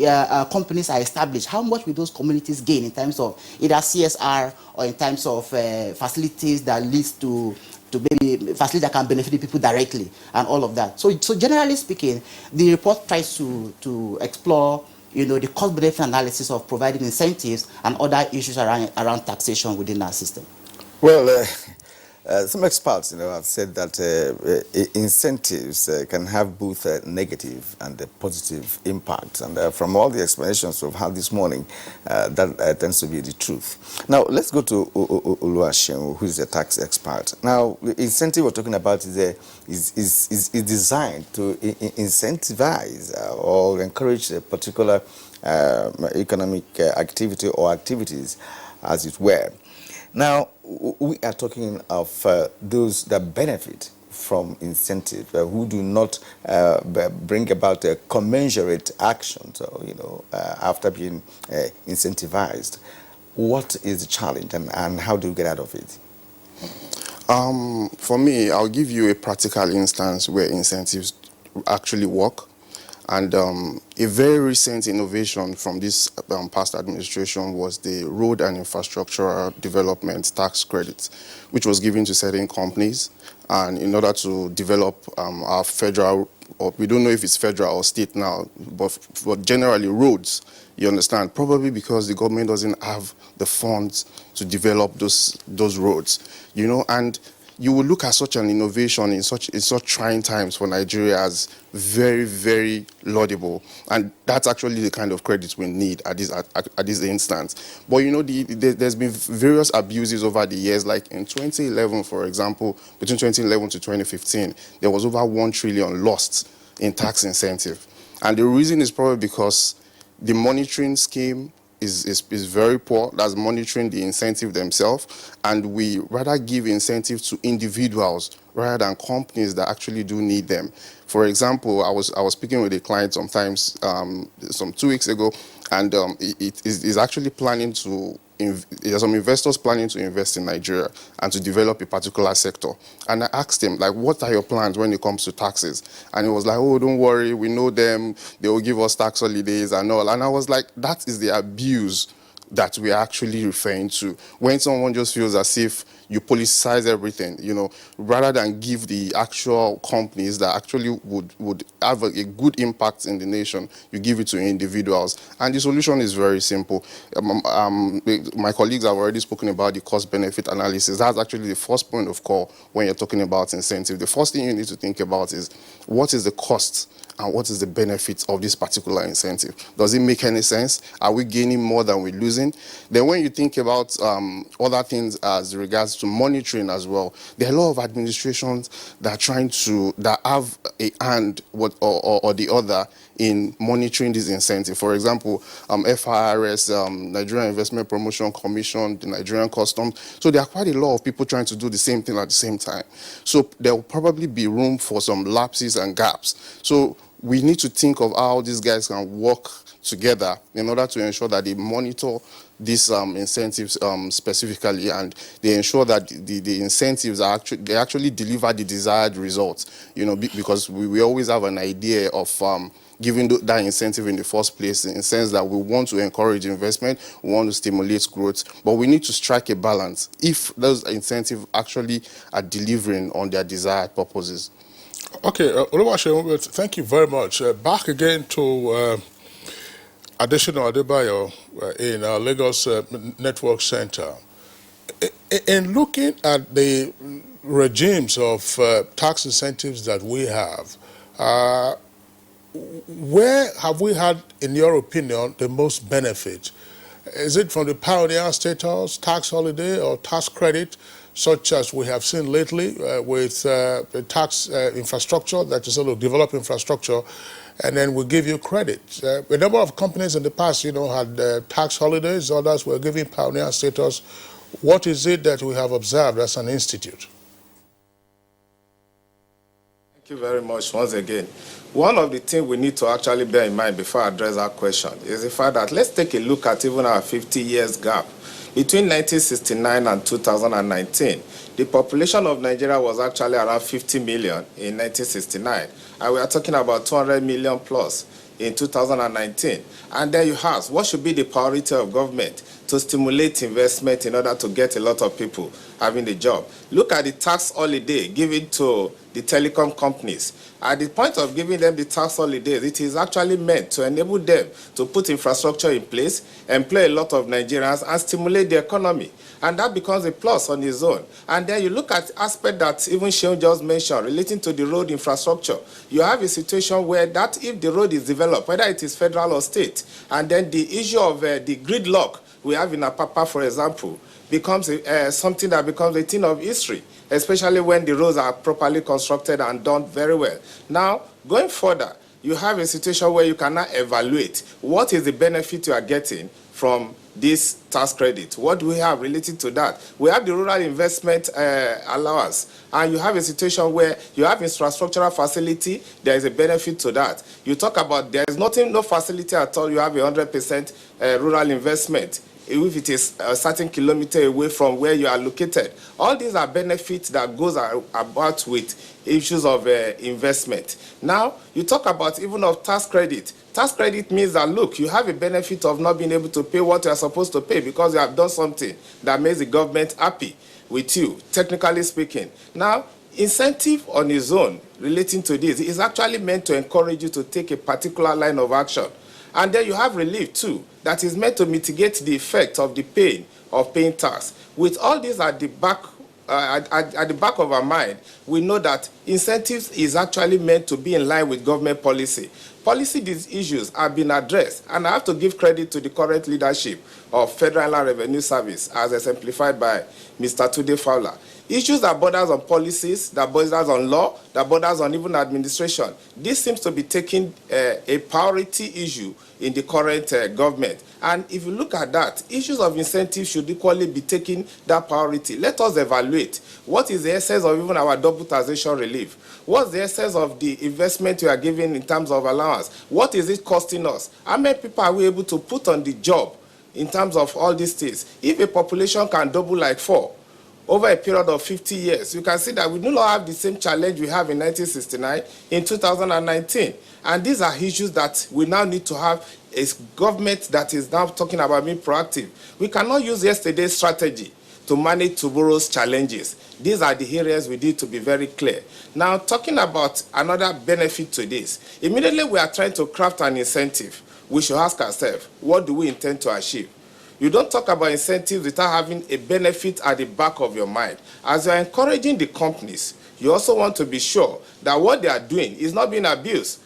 companies are established, how much will those communities gain in terms of either CSR or in terms of facilities that leads to maybe facilities that can benefit the people directly and all of that. So generally speaking, the report tries to explore the cost-benefit analysis of providing incentives and other issues around taxation within our system. Well, some experts, have said that incentives can have both a negative and a positive impact. And from all the explanations we've had this morning, that tends to be the truth. Now, let's go to Oluwaseun, who is a tax expert. Now, the incentive we're talking about is designed to incentivize or encourage a particular economic activity or activities, as it were. Now, we are talking of those that benefit from incentive, who do not bring about a commensurate action, after being incentivized. What is the challenge and how do you get out of it? For me, I'll give you a practical instance where incentives actually work. And a very recent innovation from this past administration was the Road and Infrastructure Development Tax Credit, which was given to certain companies. And in order to develop our federal, or we don't know if it's federal or state now, but generally roads, you understand, probably because the government doesn't have the funds to develop those roads, and you will look at such an innovation in such trying times for Nigeria as very, very laudable, and that's actually the kind of credit we need at this instance. But there's been various abuses over the years. Like in 2011, for example, between 2011 to 2015, there was over 1 trillion lost in tax incentive, and the reason is probably because the monitoring scheme is very poor. That's monitoring the incentive themselves, and we rather give incentive to individuals rather than companies that actually do need them. For example, I was speaking with a client sometimes some 2 weeks ago, and it is actually planning to. There are some investors planning to invest in Nigeria and to develop a particular sector. And I asked him, like, what are your plans when it comes to taxes? And he was like, oh, don't worry, we know them. They will give us tax holidays and all. And I was like, that is the abuse that we are actually referring to. When someone just feels as if you politicize everything, rather than give the actual companies that actually would have a good impact in the nation, you give it to individuals. And the solution is very simple. My colleagues have already spoken about the cost-benefit analysis. That's actually the first point of call when you're talking about incentive. The first thing you need to think about is, what is the cost and what is the benefit of this particular incentive? Does it make any sense? Are we gaining more than we're losing? Then when you think about other things as regards to monitoring as well, there are a lot of administrations that have a hand or the other in monitoring this incentive. For example, FIRS, Nigerian Investment Promotion Commission, the Nigerian Customs. So there are quite a lot of people trying to do the same thing at the same time. So there will probably be room for some lapses and gaps. So we need to think of how these guys can work together in order to ensure that they monitor these incentives specifically, and they ensure that the incentives are actually deliver the desired results. Because we always have an idea of giving that incentive in the first place, in the sense that we want to encourage investment, we want to stimulate growth, but we need to strike a balance if those incentives actually are delivering on their desired purposes. Okay, Oluwaseun, thank you very much. Back again to Additional Adebayo in our Lagos Network Center. In looking at the regimes of tax incentives that we have, where have we had, in your opinion, the most benefit? Is it from the pioneer status, tax holiday, or tax credit, such as we have seen lately with the tax infrastructure, that is sort of develop infrastructure, and then we give you credit? A number of companies in the past, had tax holidays, others were giving pioneer status. What is it that we have observed as an institute? Thank you very much once again. One of the things we need to actually bear in mind before I address that question is the fact that let's take a look at even our 50 years gap. Between 1969 and 2019, the population of Nigeria was actually around 50 million in 1969, and we are talking about 200 million plus in 2019. And then you ask, what should be the priority of government to stimulate investment in order to get a lot of people having a job? Look at the tax holiday given to the telecom companies. At the point of giving them the tax holidays, it is actually meant to enable them to put infrastructure in place, employ a lot of Nigerians, and stimulate the economy. And that becomes a plus on its own. And then you look at aspect that even Sheon just mentioned relating to the road infrastructure. You have a situation where that if the road is developed, whether it is federal or state, and then the issue of the gridlock we have in Apapa, for example, becomes something that becomes a thing of history, especially when the roads are properly constructed and done very well. Now, going further, you have a situation where you cannot evaluate what is the benefit you are getting from this tax credit. What do we have related to that? We have the rural investment allowance, and you have a situation where you have infrastructural facility, there is a benefit to that. You talk about there is nothing, no facility at all, you have 100% rural investment, if it is a certain kilometer away from where you are located. All these are benefits that goes about with issues of investment. Now, you talk about even of tax credit. Tax credit means that, look, you have a benefit of not being able to pay what you are supposed to pay because you have done something that makes the government happy with you, technically speaking. Now, incentive on its own relating to this is actually meant to encourage you to take a particular line of action. And then you have relief too, that is meant to mitigate the effect of the pain of paying tax. With all this at the back of our mind, we know that incentives is actually meant to be in line with government policy. These issues have been addressed, and I have to give credit to the current leadership of Federal Revenue Service, as exemplified by Mr. Tunde Fowler. Issues that borders on policies, that borders on law, that borders on even administration. This seems to be taking a priority issue in the current government. And if you look at that, issues of incentives should equally be taking that priority. Let us evaluate what is the essence of even our double taxation relief. What's the essence of the investment we are giving in terms of allowance? What is it costing us? How many people are we able to put on the job in terms of all these things? If a population can double like 4, over a period of 50 years, you can see that we do not have the same challenge we have in 1969 in 2019. And these are issues that we now need to have a government that is now talking about being proactive. We cannot use yesterday's strategy to manage tomorrow's challenges. These are the areas we need to be very clear. Now, talking about another benefit to this, immediately we are trying to craft an incentive. We should ask ourselves, what do we intend to achieve? You don't talk about incentives without having a benefit at the back of your mind. As you're encouraging the companies, you also want to be sure that what they are doing is not being abused.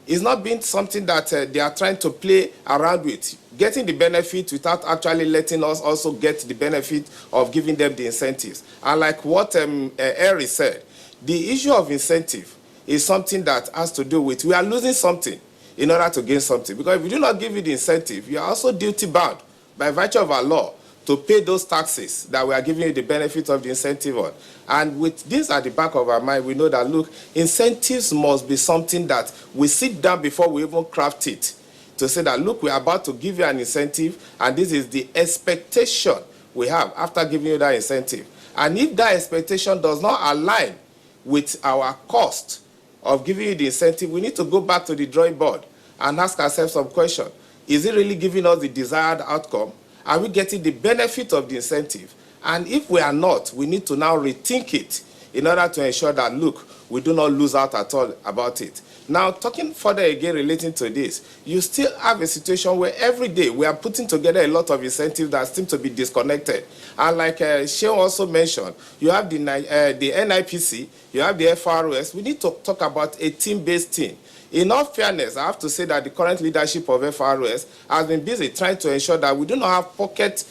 It's not being something that they are trying to play around with, getting the benefit without actually letting us also get the benefit of giving them the incentives. And like what Eri said, the issue of incentive is something that has to do with we are losing something in order to gain something. Because if we do not give you the incentive, you are also duty bound by virtue of our law to pay those taxes that we are giving you the benefit of the incentive on. And with this at the back of our mind, we know that, look, incentives must be something that we sit down before we even craft it to say that, look, we are about to give you an incentive, and this is the expectation we have after giving you that incentive. And if that expectation does not align with our cost of giving you the incentive, we need to go back to the drawing board and ask ourselves some questions. Is it really giving us the desired outcome? Are we getting the benefit of the incentive? And if we are not, we need to now rethink it in order to ensure that, look, we do not lose out at all about it. Now, talking further again relating to this, you still have a situation where every day we are putting together a lot of incentives that seem to be disconnected. And like Sheon also mentioned, you have the NIPC, you have the FROS. We need to talk about a team-based team. In all fairness, I have to say that the current leadership of FROS has been busy trying to ensure that we do not have pocket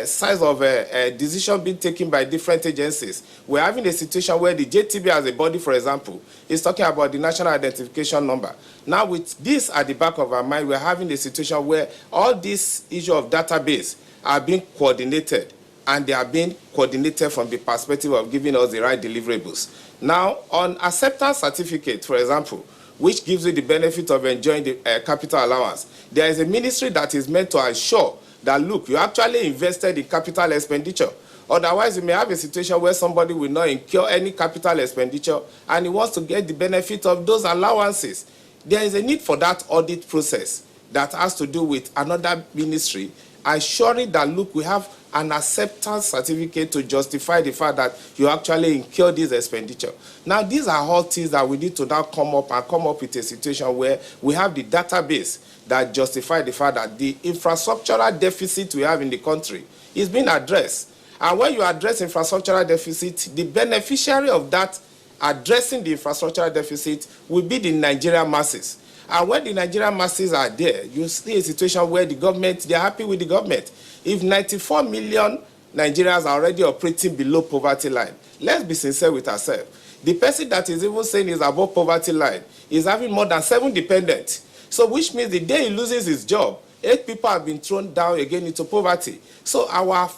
size of decision being taken by different agencies. We're having a situation where the JTB as a body, for example, is talking about the national identification number. Now, with this at the back of our mind, we're having a situation where all these issues of database are being coordinated, and they are being coordinated from the perspective of giving us the right deliverables. Now, on acceptance certificate, for example, which gives you the benefit of enjoying the capital allowance, there is a ministry that is meant to ensure that, look, you actually invested in capital expenditure. Otherwise, you may have a situation where somebody will not incur any capital expenditure and he wants to get the benefit of those allowances. There is a need for that audit process that has to do with another ministry, ensuring that, look, we have an acceptance certificate to justify the fact that you actually incur this expenditure. Now, these are all things that we need to now come up with a situation where we have the database that justify the fact that the infrastructural deficit we have in the country is being addressed. And when you address infrastructural deficit, the beneficiary of that addressing the infrastructural deficit will be the Nigerian masses. And when the Nigerian masses are there, you see a situation where the government, they are happy with the government. If 94 million Nigerians are already operating below poverty line, let's be sincere with ourselves. The person that is even saying is above poverty line is having more than 7 dependents. So which means the day he loses his job, 8 people have been thrown down again into poverty. So our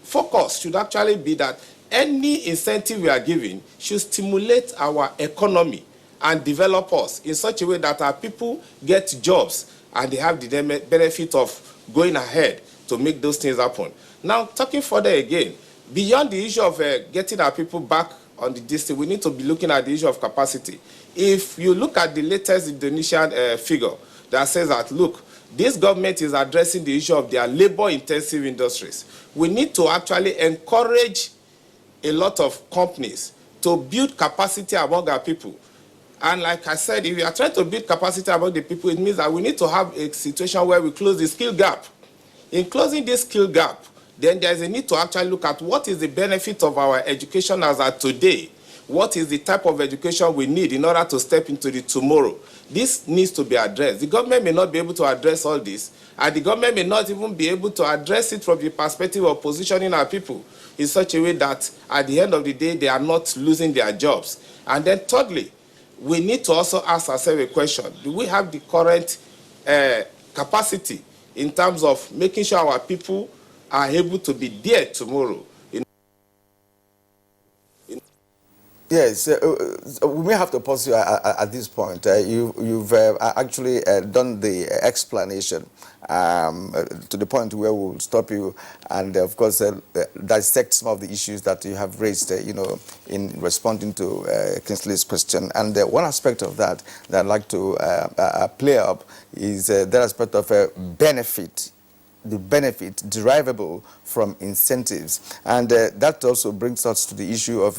focus should actually be that any incentive we are giving should stimulate our economy and develop us in such a way that our people get jobs and they have the benefit of going ahead to make those things happen. Now, talking further again, beyond the issue of getting our people back on the district, we need to be looking at the issue of capacity. If you look at the latest Indonesian figure that says that, look, this government is addressing the issue of their labor-intensive industries. We need to actually encourage a lot of companies to build capacity among our people. And like I said, if we are trying to build capacity among the people, it means that we need to have a situation where we close the skill gap. In closing this skill gap, then there is a need to actually look at what is the benefit of our education as of today. What is the type of education we need in order to step into the tomorrow? This needs to be addressed. The government may not be able to address all this, and the government may not even be able to address it from the perspective of positioning our people in such a way that at the end of the day, they are not losing their jobs. And then thirdly, we need to also ask ourselves a question. Do we have the current capacity in terms of making sure our people are able to be there tomorrow? Yes, we may have to pause you at this point. You've actually done the explanation to the point where we'll stop you and, of course, dissect some of the issues that you have raised, in responding to Kingsley's question. And one aspect of that I'd like to play up is that aspect of benefit. The benefit derivable from incentives, and that also brings us to the issue of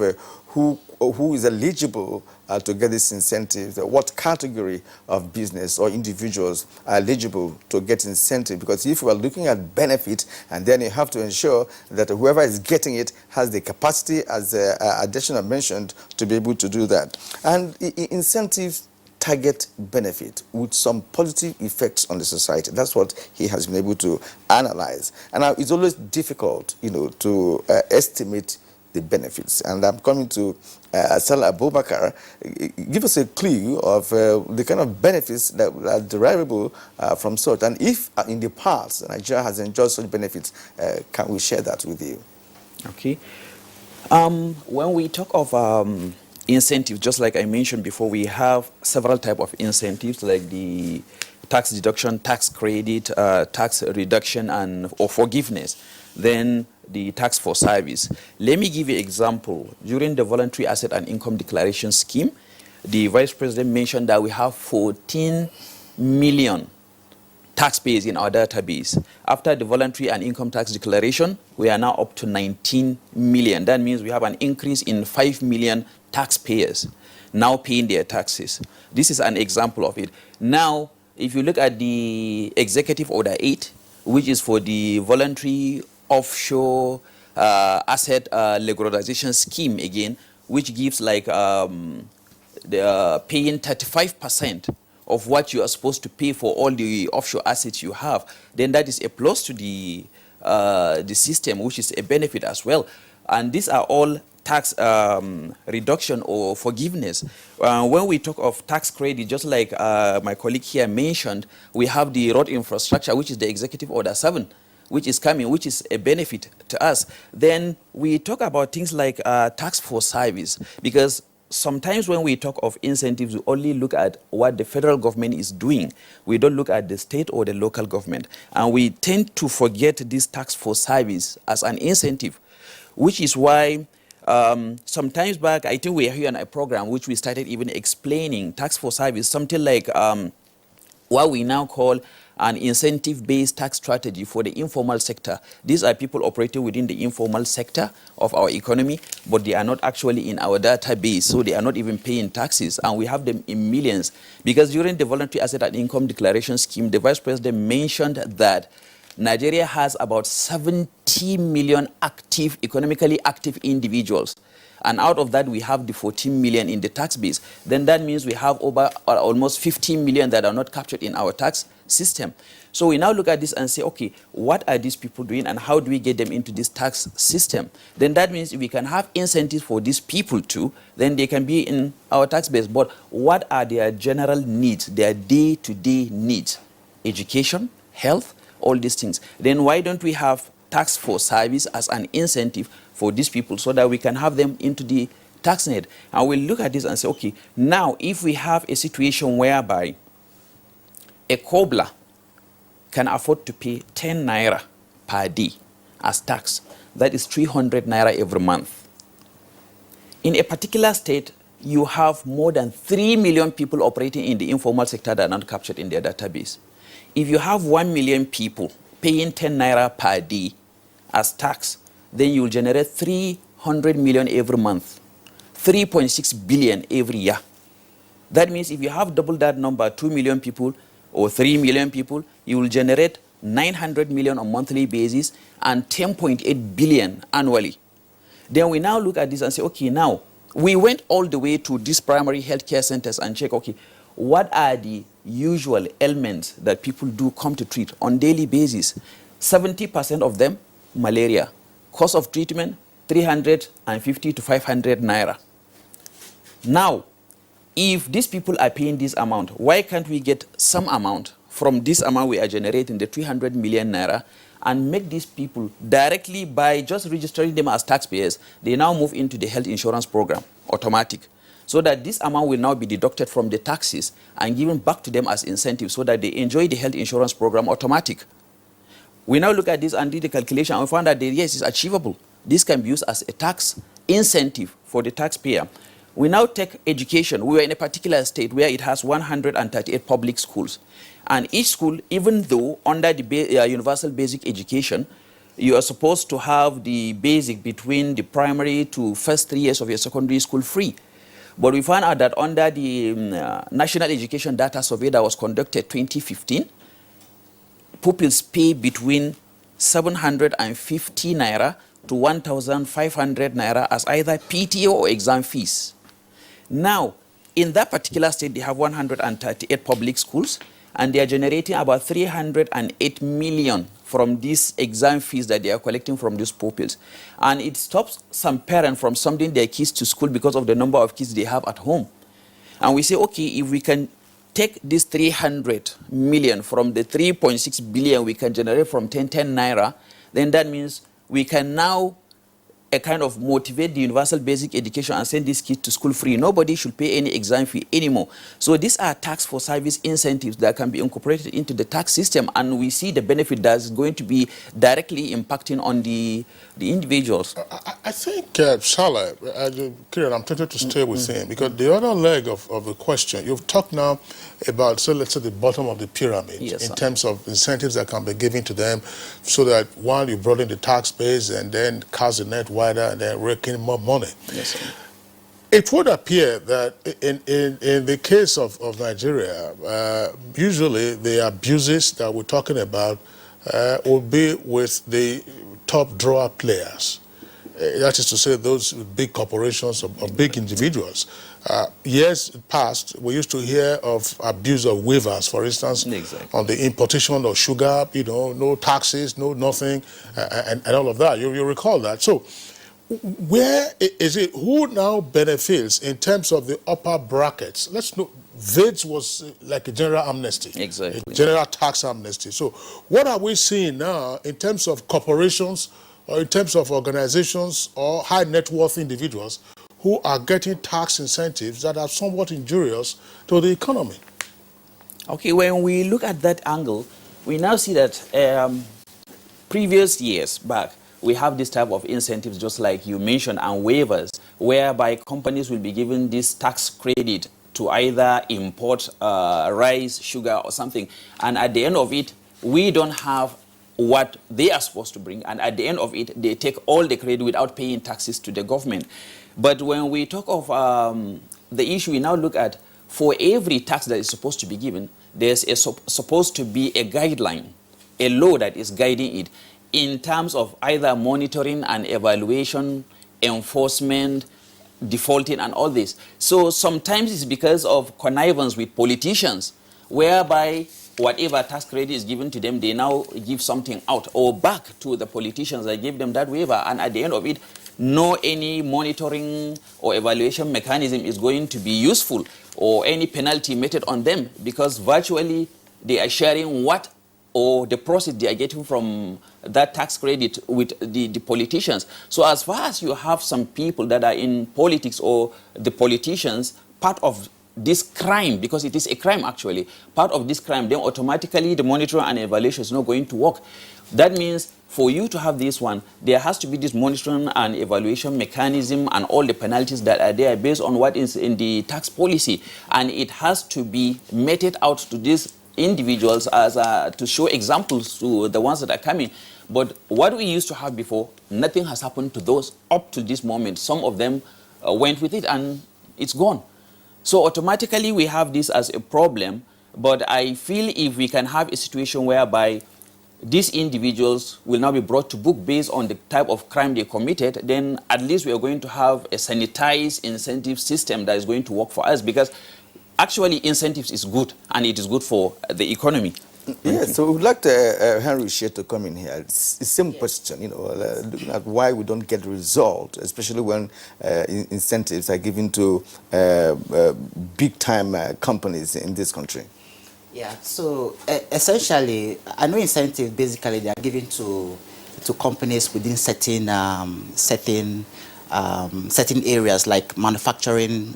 who is eligible to get these incentives. What category of business or individuals are eligible to get incentive? Because if we are looking at benefit, and then you have to ensure that whoever is getting it has the capacity, as Adesina mentioned, to be able to do that. And incentives target benefit with some positive effects on the society. That's what he has been able to analyze. And now it's always difficult, to estimate the benefits. And I'm coming to Salah Abubakar. Give us a clue of the kind of benefits that are derivable from such. And if in the past Nigeria has enjoyed such benefits, can we share that with you? Okay. When we talk of incentives, just like I mentioned before, we have several types of incentives, like the tax deduction, tax credit, tax reduction, or forgiveness. Then the tax for service. Let me give you an example. During the voluntary asset and income declaration scheme, the Vice President mentioned that we have 14 million taxpayers in our database. After the voluntary and income tax declaration, we are now up to 19 million. That means we have an increase in 5 million taxpayers now paying their taxes. This is an example of it. Now, if you look at the Executive Order 8, which is for the voluntary offshore asset regularization scheme again, which gives like paying 35% of what you are supposed to pay for all the offshore assets you have, then that is a plus to the system, which is a benefit as well. And these are all tax reduction or forgiveness. When we talk of tax credit, just like my colleague here mentioned, we have the road infrastructure, which is the Executive Order 7, which is coming, which is a benefit to us. Then we talk about things like tax for service, because sometimes when we talk of incentives, we only look at what the federal government is doing. We don't look at the state or the local government. And we tend to forget this tax for service as an incentive, which is why sometimes back, I think we are here on a program which we started even explaining tax for service, something like what we now call an incentive-based tax strategy for the informal sector. These are people operating within the informal sector of our economy, but they are not actually in our database, so they are not even paying taxes, and we have them in millions. Because during the voluntary asset and income declaration scheme, the Vice President mentioned that Nigeria has about 70 million active, economically active individuals. And out of that, we have the 14 million in the tax base. Then that means we have over almost 15 million that are not captured in our tax system. So we now look at this and say, okay, what are these people doing and how do we get them into this tax system? Then that means if we can have incentives for these people too, then they can be in our tax base. But what are their general needs, their day-to-day needs? Education, health, all these things. Then why don't we have tax for service as an incentive for these people so that we can have them into the tax net? And we'll look at this and say, okay, now if we have a situation whereby a cobbler can afford to pay 10 naira per day as tax, that is 300 naira every month. In a particular state, you have more than 3 million people operating in the informal sector that are not captured in their database. If you have 1 million people paying 10 naira per day as tax, then you will generate 300 million every month, 3.6 billion every year. That means if you have double that number, 2 million people or 3 million people, you will generate 900 million on a monthly basis and 10.8 billion annually. Then we now look at this and say, okay, now we went all the way to these primary healthcare centers and check, okay, what are the usual ailments that people do come to treat on daily basis? 70% of them, malaria. Cost of treatment, 350 to 500 naira. Now, if these people are paying this amount, why can't we get some amount from this amount we are generating, the 300 million naira, and make these people directly by just registering them as taxpayers, they now move into the health insurance program, automatic. So that this amount will now be deducted from the taxes and given back to them as incentive so that they enjoy the health insurance program automatic. We now look at this and do the calculation and we find that yes, it's achievable. This can be used as a tax incentive for the taxpayer. We now take education. We were in a particular state where it has 138 public schools. And each school, even though under the universal basic education, you are supposed to have the basic between the primary to first 3 years of your secondary school free. But we found out that under the National Education Data Survey that was conducted 2015, pupils pay between 750 naira to 1,500 naira as either PTO or exam fees. Now, in that particular state, they have 138 public schools, and they are generating about 308 million from these exam fees that they are collecting from these pupils. And it stops some parents from sending their kids to school because of the number of kids they have at home. And we say, okay, if we can take this 300 million from the 3.6 billion we can generate from 10 naira, then that means we can now a kind of motivate the universal basic education and send these kids to school free. Nobody should pay any exam fee anymore. So these are tax for service incentives that can be incorporated into the tax system, and we see the benefit that's going to be directly impacting on the individuals. I think, Salah, Kieran, I'm tempted to stay with him, because the other leg of the question, you've talked now about, so let's say, the bottom of the pyramid, yes, in terms of incentives that can be given to them, so that while you broaden the tax base and then cast the net wider and then rake in more money. Yes, sir. It would appear that in the case of Nigeria, usually the abuses that we're talking about will be with the top drawer players. That is to say, those big corporations or big individuals. Years past, we used to hear of abuse of waivers, for instance, on the importation of sugar, no taxes, no nothing, and all of that. You recall that. So where is it, who now benefits in terms of the upper brackets? Let's know, VADES was like a general amnesty, a general tax amnesty. So what are we seeing now in terms of corporations, or in terms of organizations or high net worth individuals who are getting tax incentives that are somewhat injurious to the economy? Okay, when we look at that angle, we now see that previous years back, we have this type of incentives, just like you mentioned, and waivers, whereby companies will be given this tax credit to either import rice, sugar, or something. And at the end of it, we don't have what they are supposed to bring, and at the end of it, they take all the credit without paying taxes to the government. But when we talk of the issue, we now look at, for every tax that is supposed to be given, there's supposed to be a guideline, a law that is guiding it in terms of either monitoring and evaluation, enforcement, defaulting, and all this. So sometimes it's because of connivance with politicians, whereby whatever tax credit is given to them, they now give something out or back to the politicians that gave them that waiver, and at the end of it, no any monitoring or evaluation mechanism is going to be useful, or any penalty meted on them, because virtually they are sharing what, or the profit they are getting from that tax credit with the politicians. So as far as you have some people that are in politics, or the politicians, part of this crime, because it is a crime actually, part of this crime, then automatically the monitoring and evaluation is not going to work. That means for you to have this one, there has to be this monitoring and evaluation mechanism and all the penalties that are there based on what is in the tax policy. And it has to be meted out to these individuals as to show examples to the ones that are coming. But what we used to have before, nothing has happened to those up to this moment. Some of them went with it and it's gone. So automatically we have this as a problem, but I feel if we can have a situation whereby these individuals will now be brought to book based on the type of crime they committed, then at least we are going to have a sanitized incentive system that is going to work for us, because actually incentives is good, and it is good for the economy. Yes, so we'd like to, Henry Shea to come in here. It's the same question, looking at why we don't get the result, especially when incentives are given to big-time companies in this country. Yeah, so essentially, I know incentives basically they are given to companies within certain areas like manufacturing,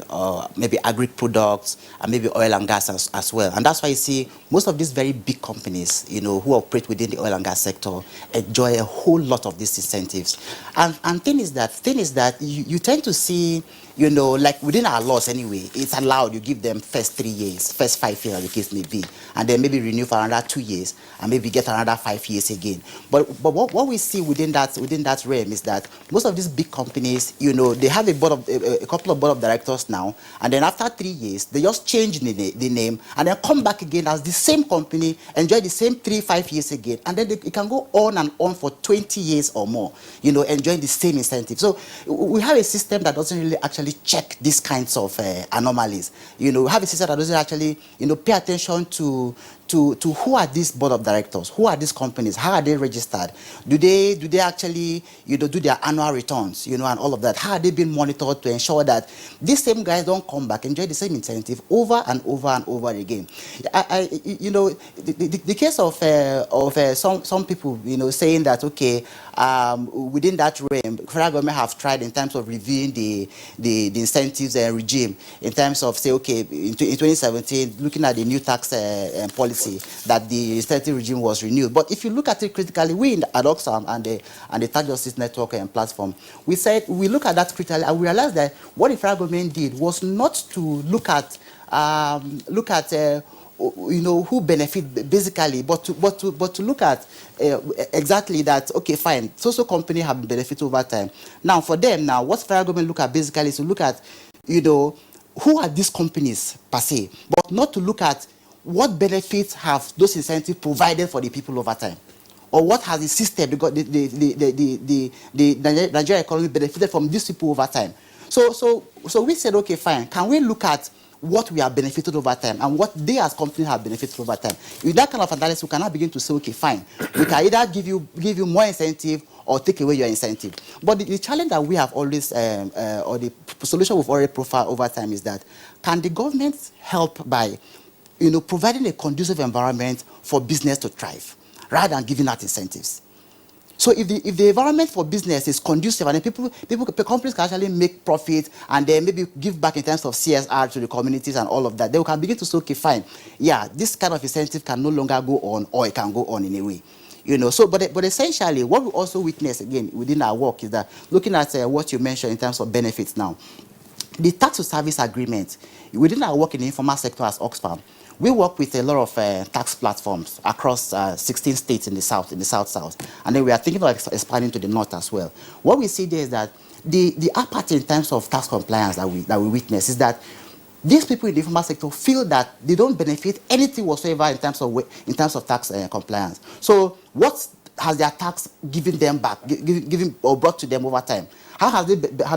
maybe agri products, and maybe oil and gas as well. And that's why you see most of these very big companies, who operate within the oil and gas sector, enjoy a whole lot of these incentives. And thing is that you tend to see, like within our laws anyway, it's allowed you give them first 3 years, first 5 years, as the case may be, and then maybe renew for another 2 years, and maybe get another 5 years again. But what we see within that realm is that most of these big companies, they have a couple of board of directors now, and then after 3 years, they just change the name, and then come back again as the same company, enjoy the same 3-5 years again, and then it can go on and on for 20 years or more, enjoying the same incentive. So we have a system that doesn't really actually check these kinds of anomalies. We have a system that doesn't actually, pay attention to to who are these board of directors, who are these companies, how are they registered, do they actually, do their annual returns, and all of that, how are they being monitored to ensure that these same guys don't come back, enjoy the same incentive over and over and over again. The case of some people, saying that, okay, within that realm, federal government have tried in terms of reviewing the incentives regime, in terms of, say, okay, in 2017, looking at the new tax policy, that the incentive regime was renewed. But if you look at it critically, we at Oxfam and the Tax Justice Network and platform, we look at that critically and we realized that what the federal government did was not to look at who benefit basically, but to look at exactly that, okay, fine, so company have benefited over time. Now for them, what federal government look at basically is to look at, who are these companies per se, but not to look at what benefits have those incentives provided for the people over time, or what has the system, because the Nigerian economy benefited from these people over time. So we said, okay, fine, can we look at what we have benefited over time and what they as companies have benefited over time? With that kind of analysis, we cannot begin to say, okay, fine, we can either give you more incentive or take away your incentive. But the challenge that we have always, or the solution we've already profiled over time is that, can the government help by providing a conducive environment for business to thrive, rather than giving out incentives? So if the environment for business is conducive and companies can actually make profit and then maybe give back in terms of CSR to the communities and all of that, they can begin to say, okay, fine, yeah, this kind of incentive can no longer go on, or it can go on in a way. But essentially, what we also witness again within our work is that, looking at what you mentioned in terms of benefits now, the tax to service agreement within our work in the informal sector as Oxfam, we work with a lot of tax platforms across 16 states in the south, and then we are thinking of expanding to the north as well. What we see there is that the apathy in terms of tax compliance that we witness is that these people in the informal sector feel that they don't benefit anything whatsoever in terms of tax compliance. So what has their tax given them back, given or brought to them over time? How have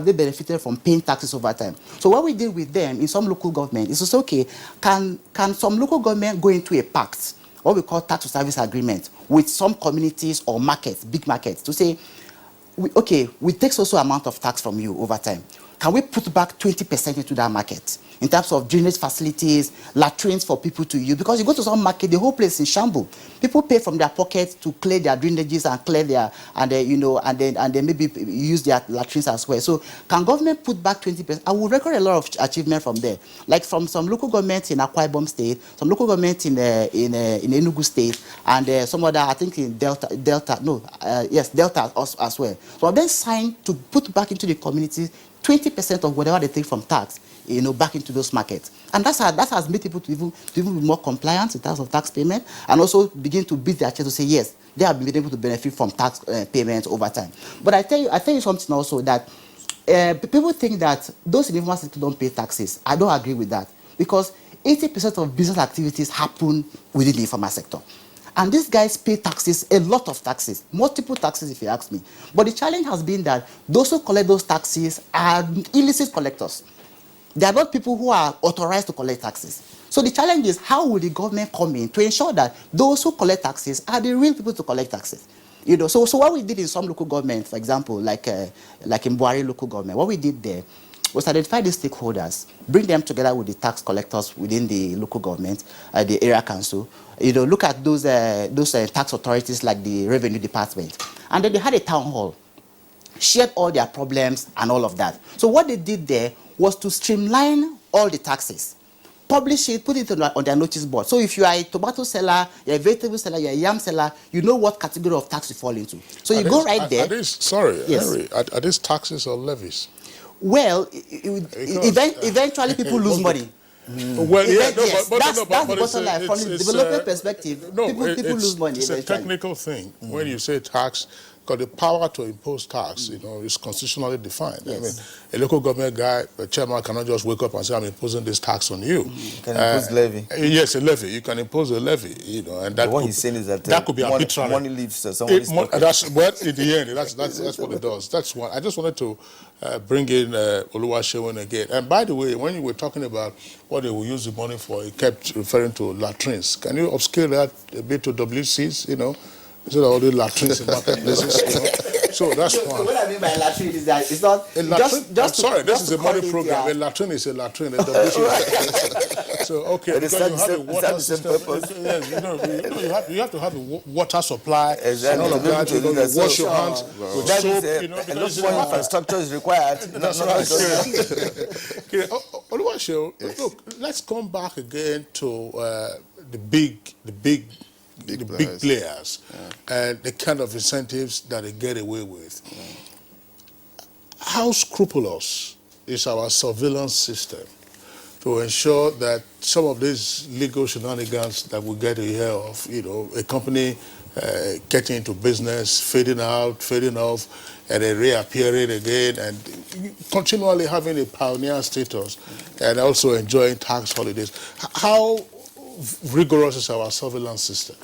they benefited from paying taxes over time? So what we did with them in some local government is to say, okay, can some local government go into a pact, what we call tax to service agreement, with some communities or markets, big markets, to say, okay, we take so amount of tax from you over time. Can we put back 20% into that market in terms of drainage facilities, latrines for people to use? Because you go to some market, the whole place is in shambles. People pay from their pockets to clear their drainages and clear their, and then maybe use their latrines as well. So can government put back 20%? I will record a lot of achievement from there, like from some local governments in Akwa Ibom State, some local governments in Enugu State, and some other, I think in Delta as well. So then signed to put back into the community 20% of whatever they take from tax, back into those markets. And that has made people to even be more compliant in terms of tax payment, and also begin to beat their chest to say, yes, they have been able to benefit from tax payments over time. But I tell you something also, that people think that those in the informal sector don't pay taxes. I don't agree with that, because 80% of business activities happen within the informal sector. And these guys pay taxes, a lot of taxes, multiple taxes if you ask me. But the challenge has been that those who collect those taxes are illicit collectors. They are not people who are authorized to collect taxes. So the challenge is, how will the government come in to ensure that those who collect taxes are the real people to collect taxes? So what we did in some local government, for example, like in Buhari local government, what we did there was identify the stakeholders, bring them together with the tax collectors within the local government, the area council, look at those tax authorities like the revenue department. And then they had a town hall, shared all their problems and all of that. So what they did there was to streamline all the taxes, publish it, put it on their notice board. So if you are a tomato seller, you're a vegetable seller, you're a yam seller, you know what category of tax you fall into. So you go right there. Henry, are these taxes or levies? Well, eventually people lose money. Well, that's the bottom line. From the development perspective, people lose money. It's a technical thing when you say tax, because the power to impose tax, you know, is constitutionally defined. Yes. I mean, a local government guy, a chairman cannot just wake up and say, I'm imposing this tax on you. You can impose levy. Yes, a levy. You can impose a levy, you know, and that what he's saying is that could be arbitrary. Money leaves somebody's pocket. That's what in the end. That's what it does. That's one. I just wanted to bring in Oluwaseun again. And by the way, when you were talking about what they will use the money for, he kept referring to latrines. Can you upscale that a bit to WCs? You know, instead of all the latrines in marketplaces. You know? So that's one. What I mean by latrine is that it's not a latrine. Just sorry, this is a money program. A latrine is a latrine. A WC. So okay, because you have a water system. Yes, you have to have a water supply. Exactly. And all of that. You know, you wash your hands with soap. You know, because infrastructure is required. That's right. Oluwaseun, look, let's come back again to the big players and the kind of incentives that they get away with. How scrupulous is our surveillance system to ensure that some of these legal shenanigans that we get to hear of, you know, a company getting into business, fading out, fading off, and then reappearing again, and continually having a pioneer status, and also enjoying tax holidays. How rigorous is our surveillance system?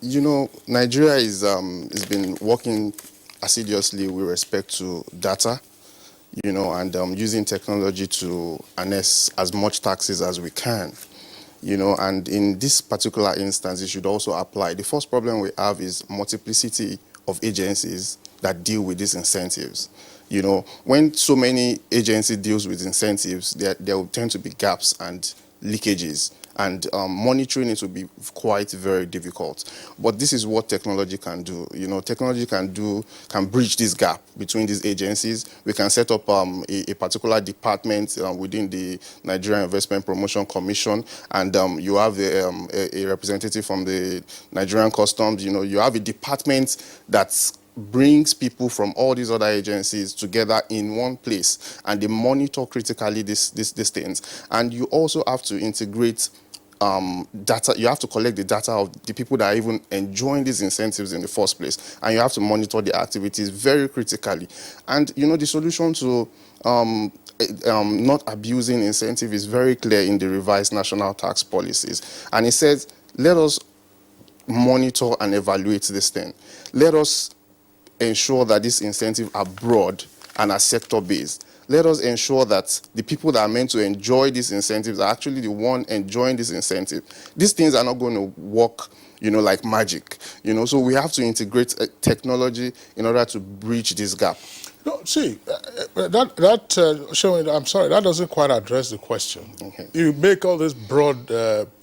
You know, Nigeria is been working assiduously with respect to data, you know, and using technology to harness as much taxes as we can, you know, and in this particular instance, it should also apply. The first problem we have is multiplicity of agencies that deal with these incentives. You know, when so many agencies deals with incentives, there will tend to be gaps and leakages, and monitoring it will be quite very difficult. But this is what technology can do. You know, technology can bridge this gap between these agencies. We can set up a particular department within the Nigerian Investment Promotion Commission, and you have a representative from the Nigerian Customs. You know, you have a department that's brings people from all these other agencies together in one place, and they monitor critically these things. And you also have to integrate data. You have to collect the data of the people that are even enjoying these incentives in the first place, and you have to monitor the activities very critically. And you know, the solution to not abusing incentive is very clear in the revised national tax policies, and it says, let us monitor and evaluate this thing. Let us ensure that these incentives are broad and are sector-based. Let us ensure that the people that are meant to enjoy these incentives are actually the one enjoying this incentive. These things are not going to work, you know, like magic, you know, so we have to integrate technology in order to bridge this gap. No, see, showing, I'm sorry, that doesn't quite address the question. Okay. You make all these broad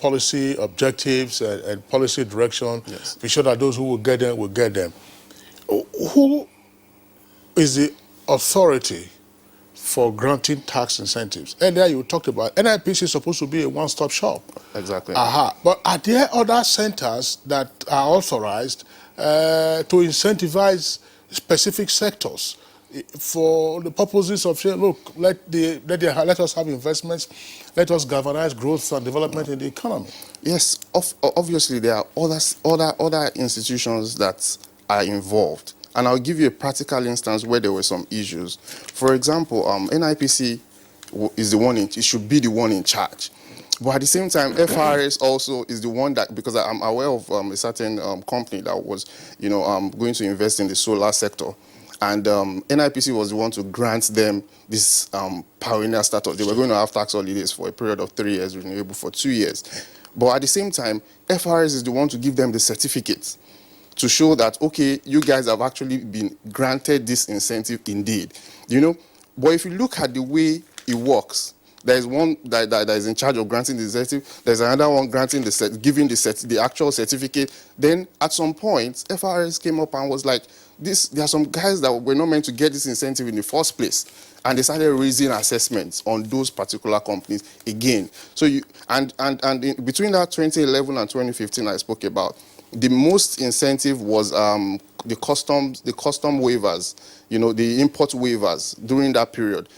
policy objectives and policy direction, yes. Be sure that those who will get them will get them. Who is the authority for granting tax incentives? Earlier you talked about NIPC is supposed to be a one-stop shop. Exactly. But are there other centers that are authorized to incentivize specific sectors for the purposes of saying, look, let us have investments, let us galvanize growth and development in the economy? Yes, obviously there are other institutions that are involved. And I'll give you a practical instance where there were some issues. For example, NIPC is the one it should be the one in charge. But at the same time, FRS also is the one that, because I'm aware of a certain company that was, you know, going to invest in the solar sector. And NIPC was the one to grant them this pioneer status. They were going to have tax holidays for a period of 3 years, renewable for 2 years. But at the same time, FRS is the one to give them the certificates to show that, okay, you guys have actually been granted this incentive indeed, you know. But if you look at the way it works, there is one that is in charge of granting the incentive, there's another one granting giving the actual certificate. Then at some point, FRS came up and was like, there are some guys that were not meant to get this incentive in the first place. And they started raising assessments on those particular companies again. So between that 2011 and 2015 I spoke about, the most incentive was the custom waivers, the import waivers during that period.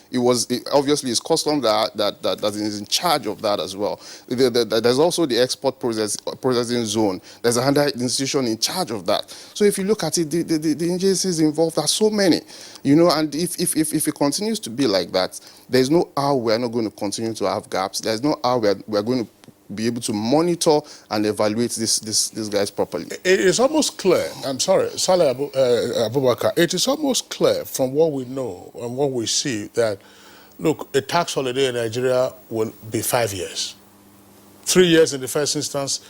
Obviously it's custom that is in charge of that as well. There's also the export processing zone. There's another institution in charge of that. So if you look at it, the agencies involved are so many, and if it continues to be like that, there's no how we're not going to continue to have gaps. There's no how we're going to be able to monitor and evaluate these guys properly. It is almost clear, I'm sorry, Saleh Abubakar, it is almost clear from what we know and what we see that, look, a tax holiday in Nigeria will be 5 years. 3 years in the first instance,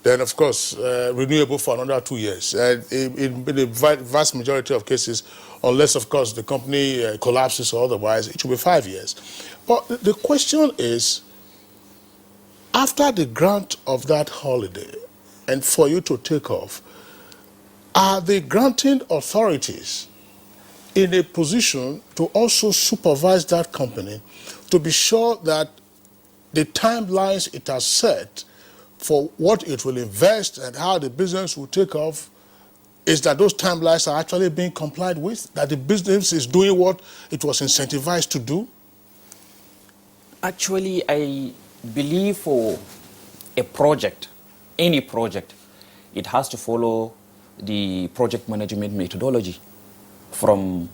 then of course renewable for another 2 years. In the vast majority of cases, unless of course the company collapses or otherwise, it will be 5 years. But the question is, after the grant of that holiday, and for you to take off, are the granting authorities in a position to also supervise that company to be sure that the timelines it has set for what it will invest and how the business will take off, is that those timelines are actually being complied with, that the business is doing what it was incentivized to do? Actually, I believe for a project, any project, it has to follow the project management methodology from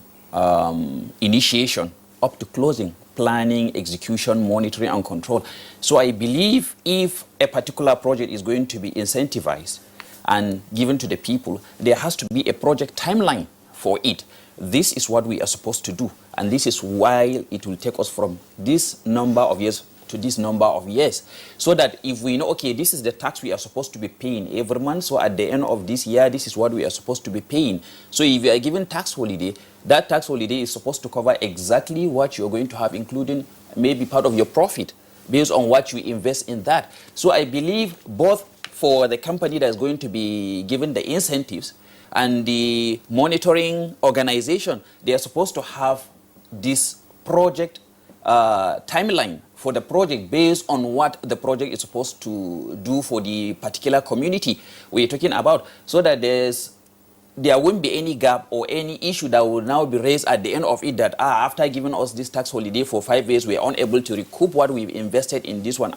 initiation up to closing, planning, execution, monitoring, and control. So I believe if a particular project is going to be incentivized and given to the people, there has to be a project timeline for it. This is what we are supposed to do, and this is why it will take us from this number of years to this number of years, so that if we know, okay, this is the tax we are supposed to be paying every month, so at the end of this year, this is what we are supposed to be paying. So if you are given tax holiday, that tax holiday is supposed to cover exactly what you're going to have, including maybe part of your profit, based on what you invest in that. So I believe both for the company that is going to be given the incentives and the monitoring organization, they are supposed to have this project timeline for the project based on what the project is supposed to do for the particular community we're talking about, so that there won't be any gap or any issue that will now be raised at the end of it that after giving us this tax holiday for 5 years, we are unable to recoup what we've invested in this one.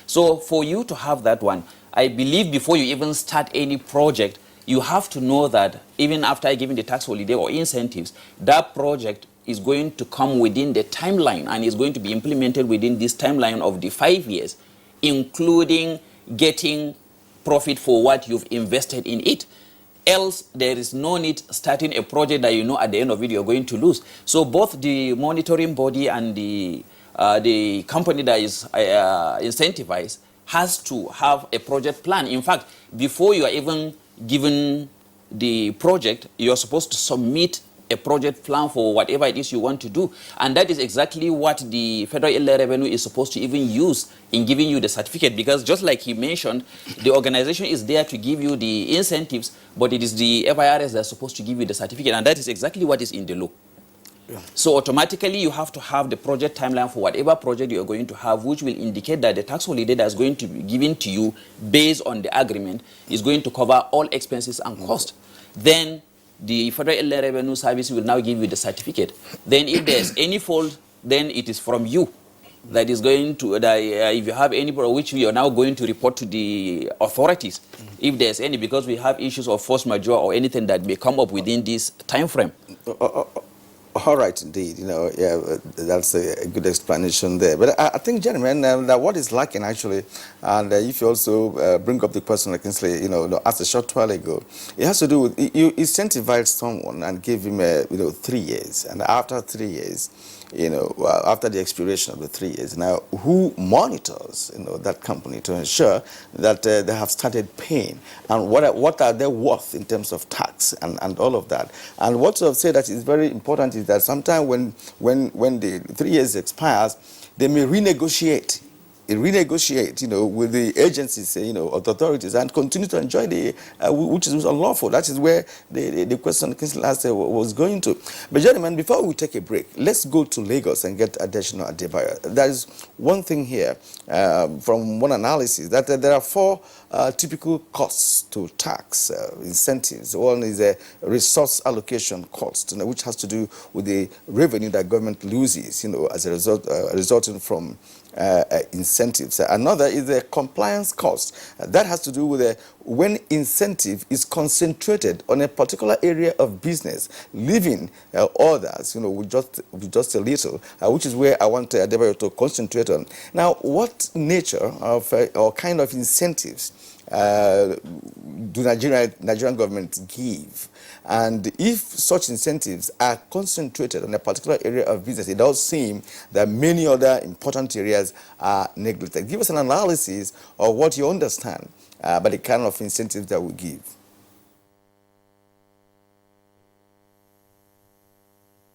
So for you to have that one, I believe before you even start any project, you have to know that even after giving the tax holiday or incentives, that project is going to come within the timeline and is going to be implemented within this timeline of the 5 years, including getting profit for what you've invested in it. Else, there is no need starting a project that you know at the end of it you're going to lose. So both the monitoring body and the company that is incentivized has to have a project plan. In fact, before you are even given the project, you're supposed to submit a project plan for whatever it is you want to do. And that is exactly what the Federal Inland Revenue is supposed to even use in giving you the certificate. Because just like he mentioned, the organization is there to give you the incentives, but it is the FIRS that's supposed to give you the certificate. And that is exactly what is in the law. Yeah. So automatically you have to have the project timeline for whatever project you're going to have, which will indicate that the tax holiday that's going to be given to you based on the agreement is going to cover all expenses and costs. Then the Federal Inland Revenue Service will now give you the certificate. Then if there's any fault, then it is from you that is going to, if you have any problem, which we are now going to report to the authorities, if there's any, because we have issues of force majeure or anything that may come up within this time frame. All right, indeed. That's a good explanation there. But I think, gentlemen, that what is lacking actually, and if you also bring up the question like Kinsley, asked a short while ago, it has to do with you incentivize someone and give him 3 years, and after 3 years, after the expiration of the 3 years, now who monitors that company to ensure that they have started paying, and what are they worth in terms of tax and all of that. And what I've said that is very important is that sometimes when the 3 years expires, they may renegotiate with the agencies, authorities, and continue to enjoy which is unlawful. That is where the question last was going to. But gentlemen, before we take a break, let's go to Lagos and get additional Adebayo. There is one thing here from one analysis that there are 4 typical costs to tax incentives. One is a resource allocation cost, which has to do with the revenue that government loses, as a result, resulting from incentives. Another is the compliance cost. That has to do with when incentive is concentrated on a particular area of business, leaving others, with just a little, which is where I want Adebayo to concentrate on. Now, what nature of or kind of incentives do Nigerian government give? And if such incentives are concentrated on a particular area of business, it does seem that many other important areas are neglected. Give us an analysis of what you understand by the kind of incentives that we give.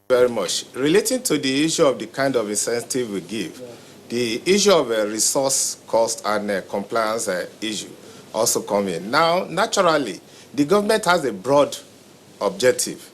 Very much. Relating to the issue of the kind of incentive we give, the issue of a resource cost and compliance issue also come in. Now, naturally, the government has a broad objective.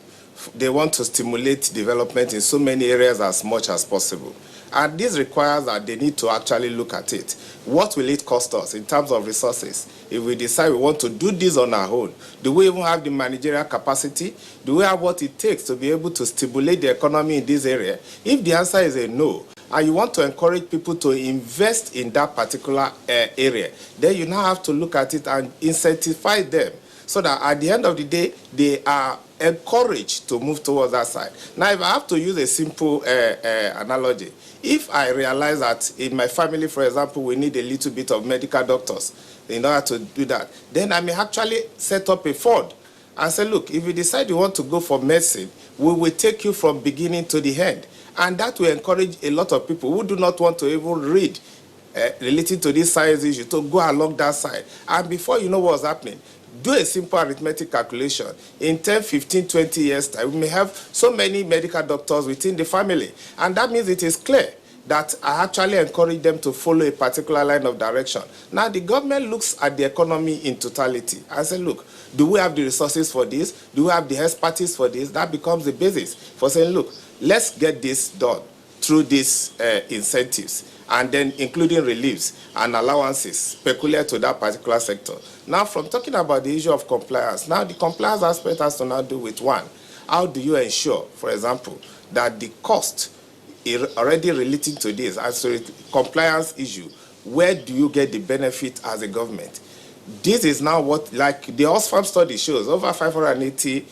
They want to stimulate development in so many areas as much as possible. And this requires that they need to actually look at it. What will it cost us in terms of resources? If we decide we want to do this on our own, do we even have the managerial capacity? Do we have what it takes to be able to stimulate the economy in this area? If the answer is a no, and you want to encourage people to invest in that particular area, then you now have to look at it and incentivize them, so that at the end of the day, they are encouraged to move towards that side. Now, if I have to use a simple analogy, if I realize that in my family, for example, we need a little bit of medical doctors in order to do that, then I may actually set up a fund and say, look, if you decide you want to go for medicine, we will take you from beginning to the end. And that will encourage a lot of people who do not want to even read relating to this science issue to go along that side. And before you know what's happening, do a simple arithmetic calculation. In 10, 15, 20 years' time, we may have so many medical doctors within the family. And that means it is clear that I actually encourage them to follow a particular line of direction. Now, the government looks at the economy in totality and says, look, do we have the resources for this? Do we have the expertise for this? That becomes the basis for saying, look, let's get this done through these incentives, and then including reliefs and allowances peculiar to that particular sector. Now, from talking about the issue of compliance, now the compliance aspect has to now do with, one, how do you ensure, for example, that the cost already relating to this, as to the compliance issue, where do you get the benefit as a government? This is now what, like the Oxfam study shows, over 580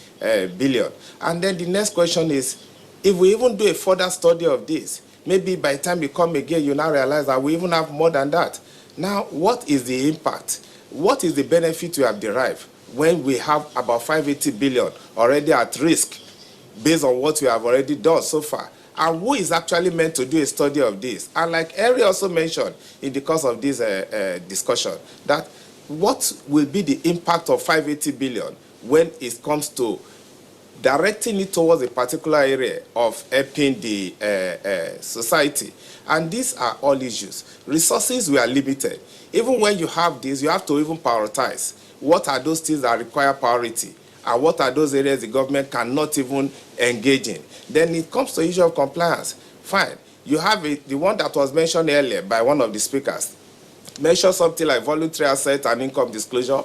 billion. And then the next question is, if we even do a further study of this, maybe by the time you come again, you now realize that we even have more than that. Now, what is the impact? What is the benefit you have derived when we have about 580 billion already at risk based on what we have already done so far? And who is actually meant to do a study of this? And like Harry also mentioned in the course of this discussion, that what will be the impact of 580 billion when it comes to directing it towards a particular area of helping the society? And these are all issues. Resources were limited. Even when you have this, you have to even prioritize. What are those things that require priority? And what are those areas the government cannot even engage in? Then it comes to the issue of compliance. Fine. You have the one that was mentioned earlier by one of the speakers. Mention something like voluntary asset and income disclosure,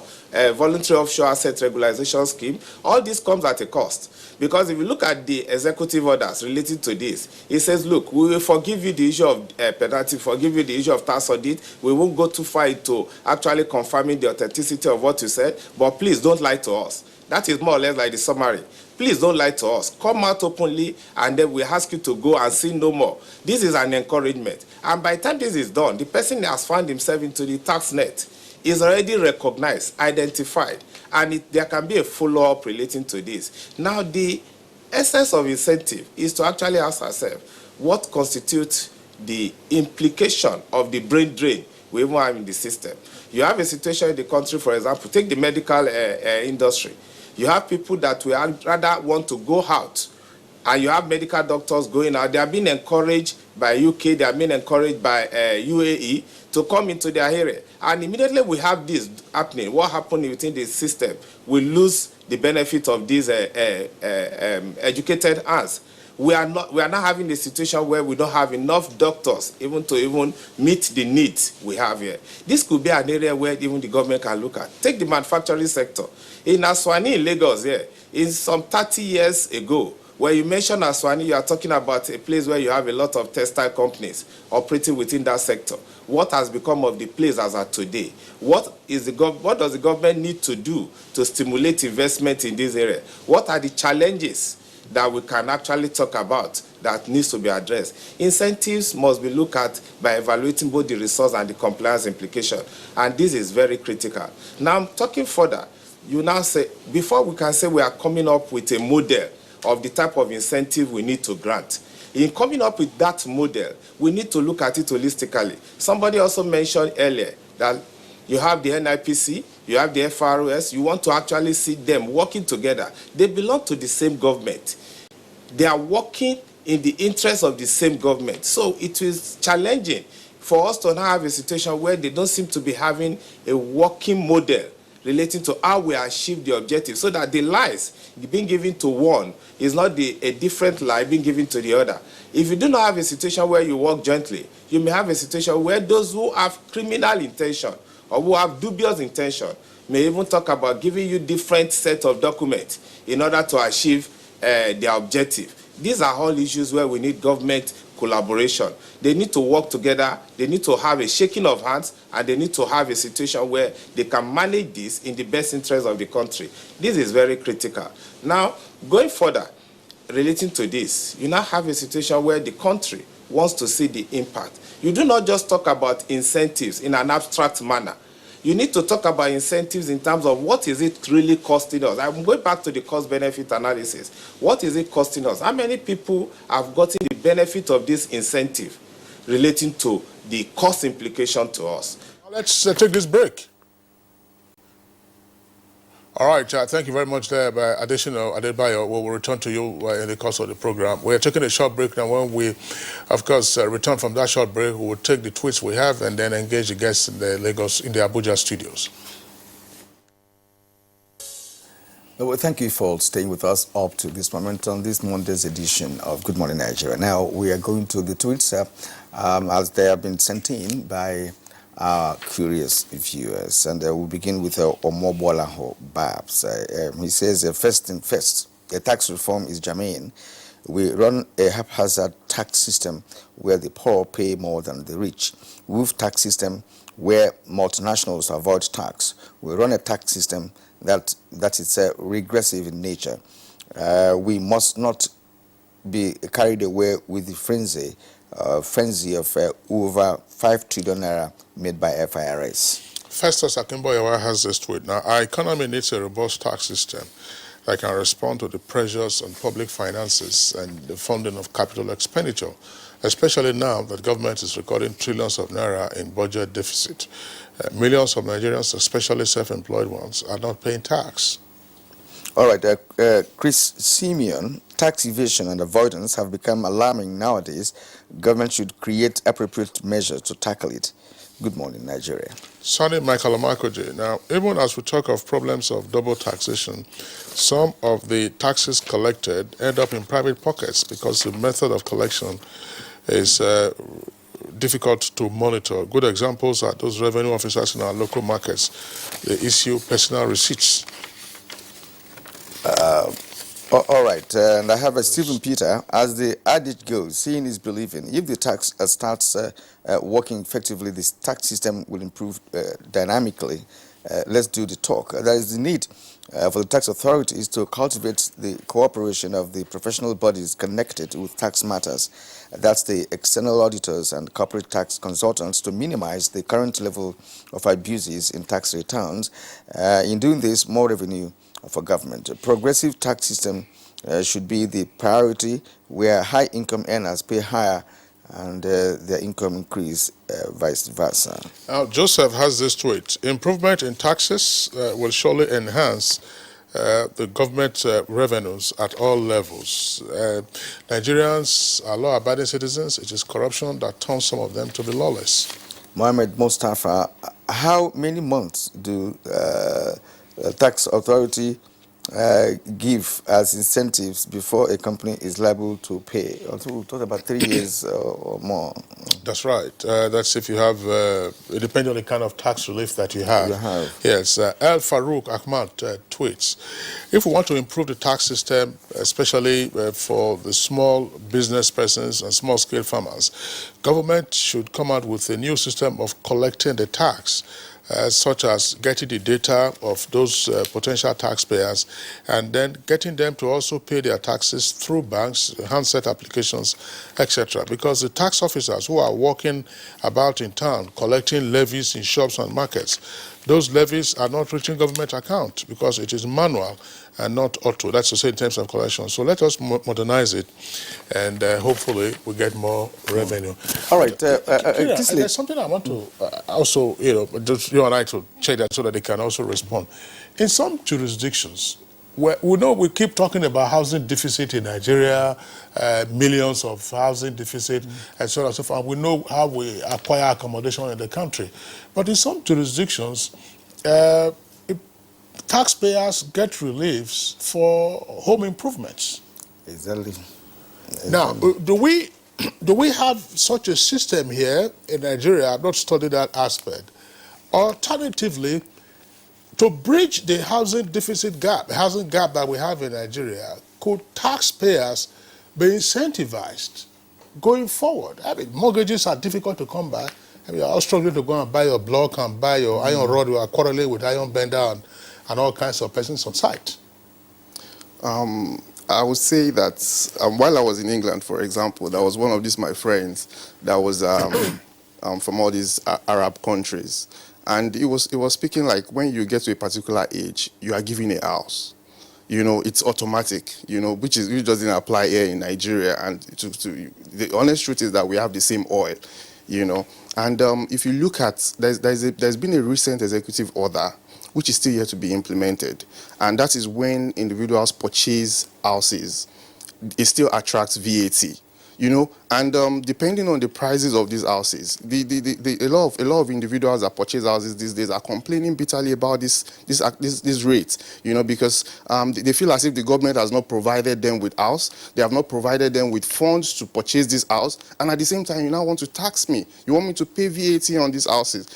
voluntary offshore asset regularization scheme. All this comes at a cost. Because if you look at the executive orders related to this, it says, look, we will forgive you the issue of penalty, forgive you the issue of tax audit. We won't go too far into actually confirming the authenticity of what you said, but please don't lie to us. That is more or less like the summary. Please don't lie to us. Come out openly, and then we ask you to go and sin no more. This is an encouragement. And by the time this is done, the person has found himself into the tax net, is already recognized, identified, and there can be a follow-up relating to this. Now, the essence of incentive is to actually ask ourselves, what constitutes the implication of the brain drain we even have in the system? You have a situation in the country, for example, take the medical industry. You have people that will rather want to go out, and you have medical doctors going out. They are being encouraged by UK, they are being encouraged by UAE to come into their area. And immediately we have this happening. What happened within the system? We lose the benefit of these educated hands. we are not having a situation where we don't have enough doctors even to meet the needs we have here. This could be an area where even the government can look at. Take the manufacturing sector. In Aswani in Lagos here, in some 30 years ago, when you mention Aswani, you are talking about a place where you have a lot of textile companies operating within that sector. What has become of the place as of today? What does the government need to do to stimulate investment in this area? What are the challenges that we can actually talk about that needs to be addressed? Incentives must be looked at by evaluating both the resource and the compliance implication, and this is very critical. Now, I'm talking further. You now say, before we can say we are coming up with a model of the type of incentive we need to grant, in coming up with that model, we need to look at it holistically. Somebody also mentioned earlier that you have the NIPC, you have the FROS, you want to actually see them working together. They belong to the same government. They are working in the interest of the same government. So it is challenging for us to now have a situation where they don't seem to be having a working model relating to how we achieve the objective, so that the lies being given to one is not a different lie being given to the other. If you do not have a situation where you work jointly, you may have a situation where those who have criminal intention or who have dubious intention may even talk about giving you different set of documents in order to achieve their objective. These are all issues where we need government collaboration. They need to work together, they need to have a shaking of hands, and they need to have a situation where they can manage this in the best interest of the country. This is very critical. Now, going further, relating to this, you now have a situation where the country wants to see the impact. You do not just talk about incentives in an abstract manner. You need to talk about incentives in terms of what is it really costing us. I'm going back to the cost-benefit analysis. What is it costing us? How many people have gotten the benefit of this incentive relating to the cost implication to us? Let's take this break. All right, thank you very much there, Additional Adebayo. We'll return to you in the course of the program. We're taking a short break now. When we, of course, return from that short break, we will take the tweets we have and then engage the guests in the Abuja studios. Well, thank you for staying with us up to this moment on this Monday's edition of Good Morning Nigeria. Now, we are going to the tweets as they have been sent in by curious viewers, and we'll begin with Omobolaho Babs. He says, first thing first, a tax reform is germane. We run a haphazard tax system where the poor pay more than the rich. With tax system where multinationals avoid tax. We run a tax system that is regressive in nature. We must not be carried away with the frenzy of over 5 trillion naira made by FIRS. Festus Akimboyewa has this tweet. Now, our economy needs a robust tax system that can respond to the pressures on public finances and the funding of capital expenditure, especially now that government is recording trillions of naira in budget deficit. Millions of Nigerians, especially self-employed ones, are not paying tax. All right, Chris Simeon, tax evasion and avoidance have become alarming nowadays. Government should create appropriate measures to tackle it. Good morning, Nigeria. Sonny Michael Amakoje. Now, even as we talk of problems of double taxation, some of the taxes collected end up in private pockets because the method of collection is difficult to monitor. Good examples are those revenue officers in our local markets. They issue personal receipts. All right, and I have a Stephen Peter. As the adage goes, seeing is believing. If the tax starts working effectively, this tax system will improve dynamically. Let's do the talk. There is the need for the tax authorities to cultivate the cooperation of the professional bodies connected with tax matters. That's the external auditors and corporate tax consultants, to minimize the current level of abuses in tax returns. In doing this, more revenue for government. A progressive tax system should be the priority, where high-income earners pay higher and their income increase, vice versa. Now, Joseph has this tweet. Improvement in taxes will surely enhance the government revenues at all levels. Nigerians are law-abiding citizens. It is corruption that turns some of them to be lawless. Mohammed Mustafa, how many months do tax authority give as incentives before a company is liable to pay. Also, we talked about 3 years or more. That's right. That's if you have, it depends on the kind of tax relief that you have. Yes. El Farouk Ahmad tweets, if we want to improve the tax system, especially for the small business persons and small-scale farmers, government should come out with a new system of collecting the tax, such as getting the data of those potential taxpayers and then getting them to also pay their taxes through banks, handset applications, etc. Because the tax officers who are walking about in town collecting levies in shops and markets, those levies are not reaching government account because it is manual and not auto. That's to say in terms of collection. So let us modernize it, and hopefully we get more revenue. All right. There's something I want to also, just you and I to check that so that they can also respond. In some jurisdictions, we keep talking about housing deficit in Nigeria, millions of housing deficit, and so on and so forth. We know how we acquire accommodation in the country. But in some jurisdictions, taxpayers get reliefs for home improvements. Exactly. Now, do we have such a system here in Nigeria? I've not studied that aspect. Alternatively, to bridge the housing deficit gap, the housing gap that we have in Nigeria, could taxpayers be incentivized going forward? I mean, mortgages are difficult to come by. I mean, you're all struggling to go and buy your block and buy your iron rod. You are quarreling with iron bender and all kinds of persons on site. I would say that while I was in England, for example, there was one of these my friends that was from all these Arab countries. And it was speaking like when you get to a particular age, you are given a house. It's automatic, which doesn't apply here in Nigeria. And the honest truth is that we have the same oil, And if you look at, there's been a recent executive order which is still yet to be implemented. And that is when individuals purchase houses, it still attracts VAT. And depending on the prices of these houses, a lot of individuals that purchase houses these days are complaining bitterly about this rate, because they feel as if the government has not provided them with house, they have not provided them with funds to purchase this house, and at the same time, you now want to tax me, you want me to pay VAT on these houses,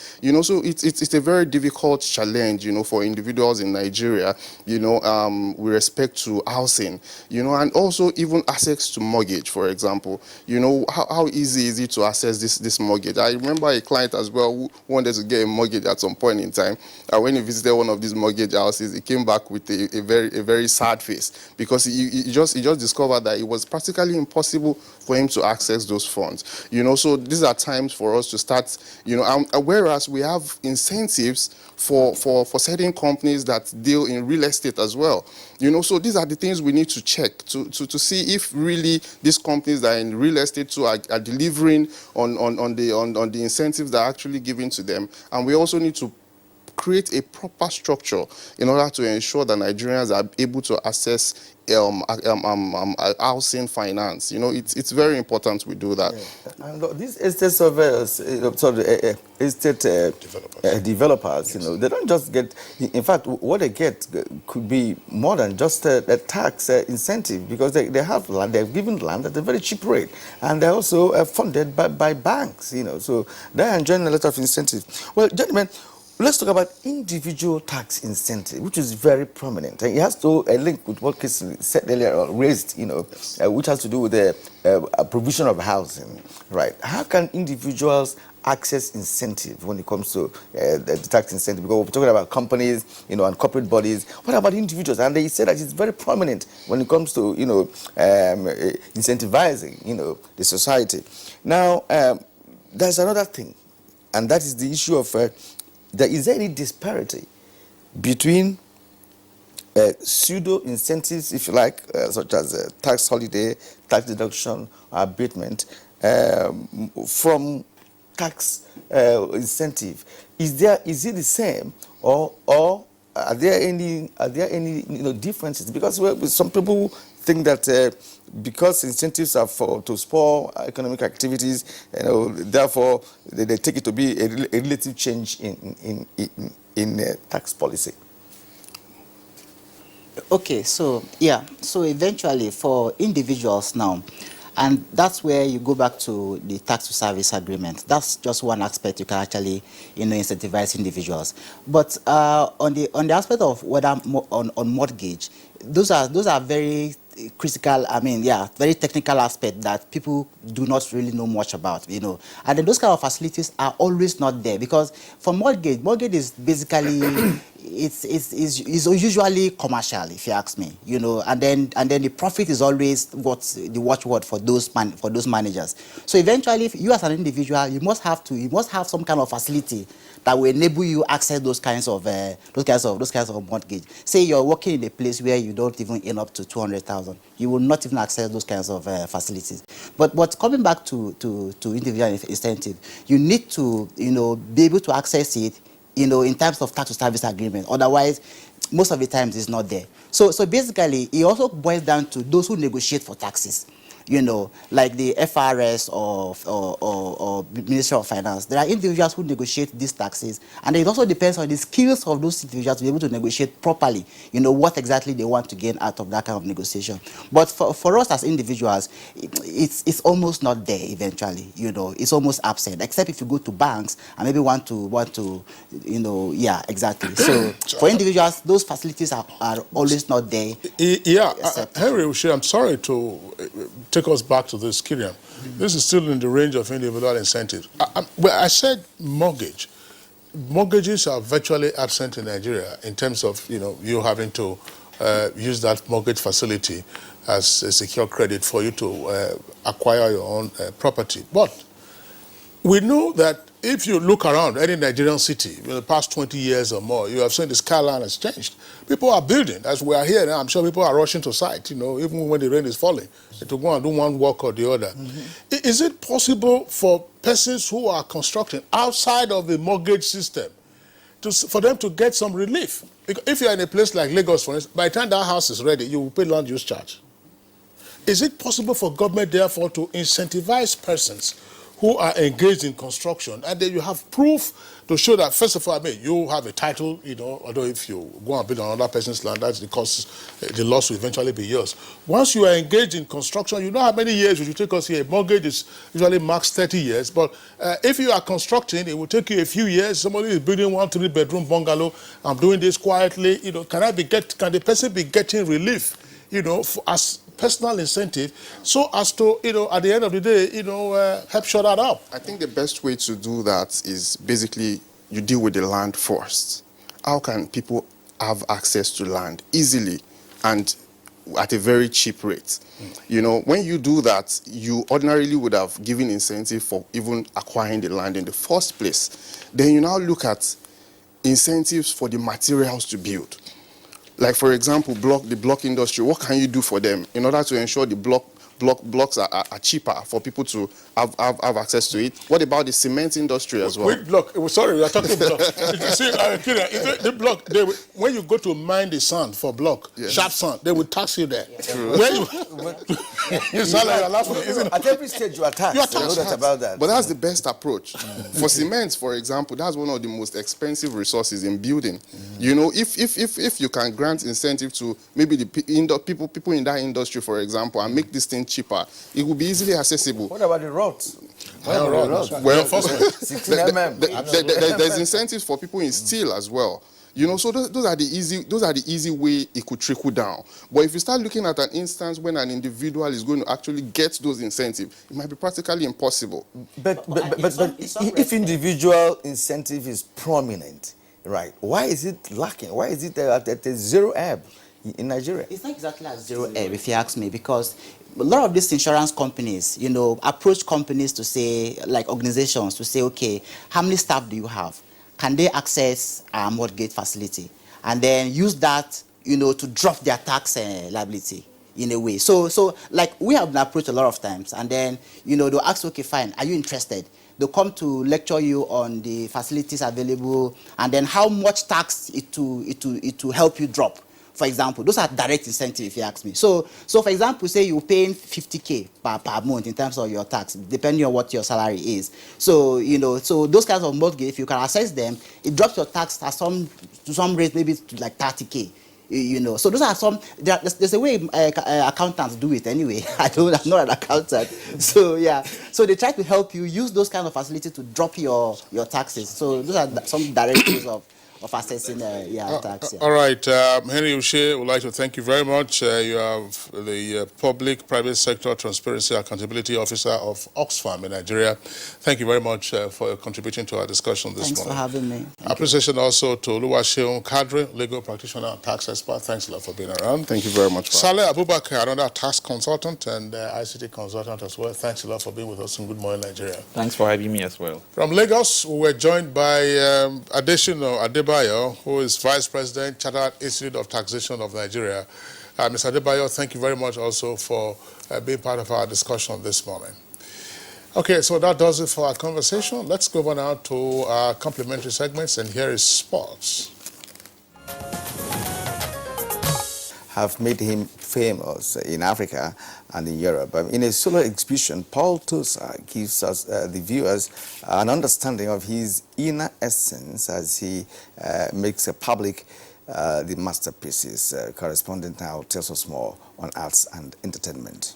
so it's a very difficult challenge, for individuals in Nigeria, with respect to housing, and also even access to mortgage, for example. How easy is it to access this mortgage? I remember a client as well who wanted to get a mortgage at some point in time. When he visited one of these mortgage houses, he came back with a very sad face because he just discovered that it was practically impossible for him to access those funds. So these are times for us to start, whereas we have incentives for certain companies that deal in real estate as well. So these are the things we need to check to see if really these companies that are in real estate too are delivering on the incentives that are actually given to them. And we also need to create a proper structure in order to ensure that Nigerians are able to access housing finance. It's very important we do that. Yeah. And these estate surveyors, estate developers, they don't just get, in fact, what they get could be more than just a tax incentive, because they have land, they're given land at a very cheap rate, and they're also funded by banks, so they're enjoying a lot of incentives. Well, gentlemen, let's talk about individual tax incentive, which is very prominent. And it has to link with what Chris said earlier, or raised, which has to do with the provision of housing, right? How can individuals access incentive when it comes to the tax incentive? Because we're talking about companies, and corporate bodies. What about individuals? And they said that it's very prominent when it comes to, incentivizing, the society. Now, there's another thing, and that is the issue of is there any disparity between pseudo incentives, if you like, such as tax holiday, tax deduction, abatement, from tax incentive? Is it the same, or are there any differences? Because some people think that because incentives are to spur economic activities, therefore they take it to be a relative change in tax policy. Okay, so yeah, so eventually for individuals now, and that's where you go back to the tax to service agreement. That's just one aspect you can actually, incentivize individuals. But on the aspect of whether on mortgage, those are very critical, I mean, yeah, very technical aspect that people do not really know much about, And then those kind of facilities are always not there because for mortgage is basically it's usually commercial, if you ask me, and then the profit is always what's the watchword for those managers. So eventually, if you as an individual, you must have some kind of facility that will enable you access those kinds of mortgage. Say you're working in a place where you don't even earn up to 200,000, you will not even access those kinds of facilities. But coming back to individual incentive, you need to be able to access it in terms of tax to service agreement. Otherwise, most of the times it's not there. So basically, it also boils down to those who negotiate for taxes. Like the FRS or Ministry of Finance. There are individuals who negotiate these taxes, and it also depends on the skills of those individuals to be able to negotiate properly, what exactly they want to gain out of that kind of negotiation. But for us as individuals, it's almost not there eventually, it's almost absent, except if you go to banks and maybe want to, yeah, exactly. So for individuals, those facilities are always not there. Yeah, Henry, I'm sorry to take us back to this, Kiriam. This is still in the range of individual incentives. I said mortgage. Mortgages are virtually absent in Nigeria in terms of, you having to use that mortgage facility as a secure credit for you to acquire your own property. But we know that if you look around any Nigerian city in the past 20 years or more, you have seen the skyline has changed. People are building. As we are here now, I'm sure people are rushing to site, even when the rain is falling, to go and do one work or the other. Is it possible for persons who are constructing outside of the mortgage system for them to get some relief? Because if you're in a place like Lagos, for instance, by the time that house is ready, you will pay land use charge. Is it possible for government, therefore, to incentivize persons who are engaged in construction, and then you have proof to show that, first of all, you have a title, although if you go and build on another person's land, that's the cost, the loss will eventually be yours. Once you are engaged in construction, you know how many years it will take us here. A mortgage is usually max 30 years, but if you are constructing, it will take you a few years. Somebody is building 1 3-bedroom bungalow, I'm doing this quietly, can the person be getting relief, as personal incentive, so as to, at the end of the day, help shut that up? I think the best way to do that is basically you deal with the land first. How can people have access to land easily and at a very cheap rate? When you do that, you ordinarily would have given incentive for even acquiring the land in the first place. Then you now look at incentives for the materials to build. Like, for example, the block industry, what can you do for them in order to ensure the blocks are cheaper for people to have access to it? What about the cement industry as well? Which block? Sorry, we are talking block. See, the block, when you go to mine the sand for block, sharp sand, they will tax you there. True. You sound like you're laughing. At every stage you are taxed. You know that about that. But that's the best approach. For cement, for example, that's one of the most expensive resources in building. If you can grant incentive to maybe the people in that industry, for example, and make this thing cheaper, it will be easily accessible. What about the roads? Well, 16 mm. There's incentives for people in steel as well. So those are the easy way it could trickle down. But if you start looking at an instance when an individual is going to actually get those incentives, it might be practically impossible. But if individual incentive is prominent, right, why is it lacking? Why is it at a zero ebb in Nigeria? It's not exactly at zero ebb, if you ask me, because a lot of these insurance companies, approach companies to say, like organizations, to say, okay, how many staff do you have? Can they access our mortgage facility? And then use that, to drop their tax liability in a way. So like we have been approached a lot of times, and then, they'll ask, okay, fine, are you interested? They'll come to lecture you on the facilities available, and then how much tax it to help you drop. For example, those are direct incentives, if you ask me. So for example, say you're paying 50K per month in terms of your tax, depending on what your salary is. So, so those kinds of mortgage, if you can access them, it drops your tax to some rate, maybe to like 30K. you know. So those are some, there's a way accountants do it anyway. I'm not an accountant. So yeah, so they try to help you use those kind of facilities to drop your taxes. So those are some direct ways of assessing tax. Yeah. All right, Henry Uche, would like to thank you very much. You are the Public-Private Sector Transparency Accountability Officer of Oxfam in Nigeria. Thank you very much for contributing to our discussion this morning. Thanks for having me. Appreciation also to Oluwaseun Kadri, legal practitioner and tax expert. Thanks a lot for being around. Thank you very much. Saleh Abubakar, another tax consultant and ICT consultant as well. Thanks a lot for being with us in Good Morning Nigeria. Thanks for having me as well. From Lagos, we were joined by Adesina Adebayo, who is Vice President, Chartered Institute of Taxation of Nigeria. Mr. Adebayo, thank you very much also for being part of our discussion this morning. Okay, so that does it for our conversation. Let's go on now to our complimentary segments, and here is sports. Have made him famous in Africa and in Europe. In a solo exhibition, Paul Tosa gives us, the viewers, an understanding of his inner essence as he makes public the masterpieces. Correspondent now tells us more on arts and entertainment.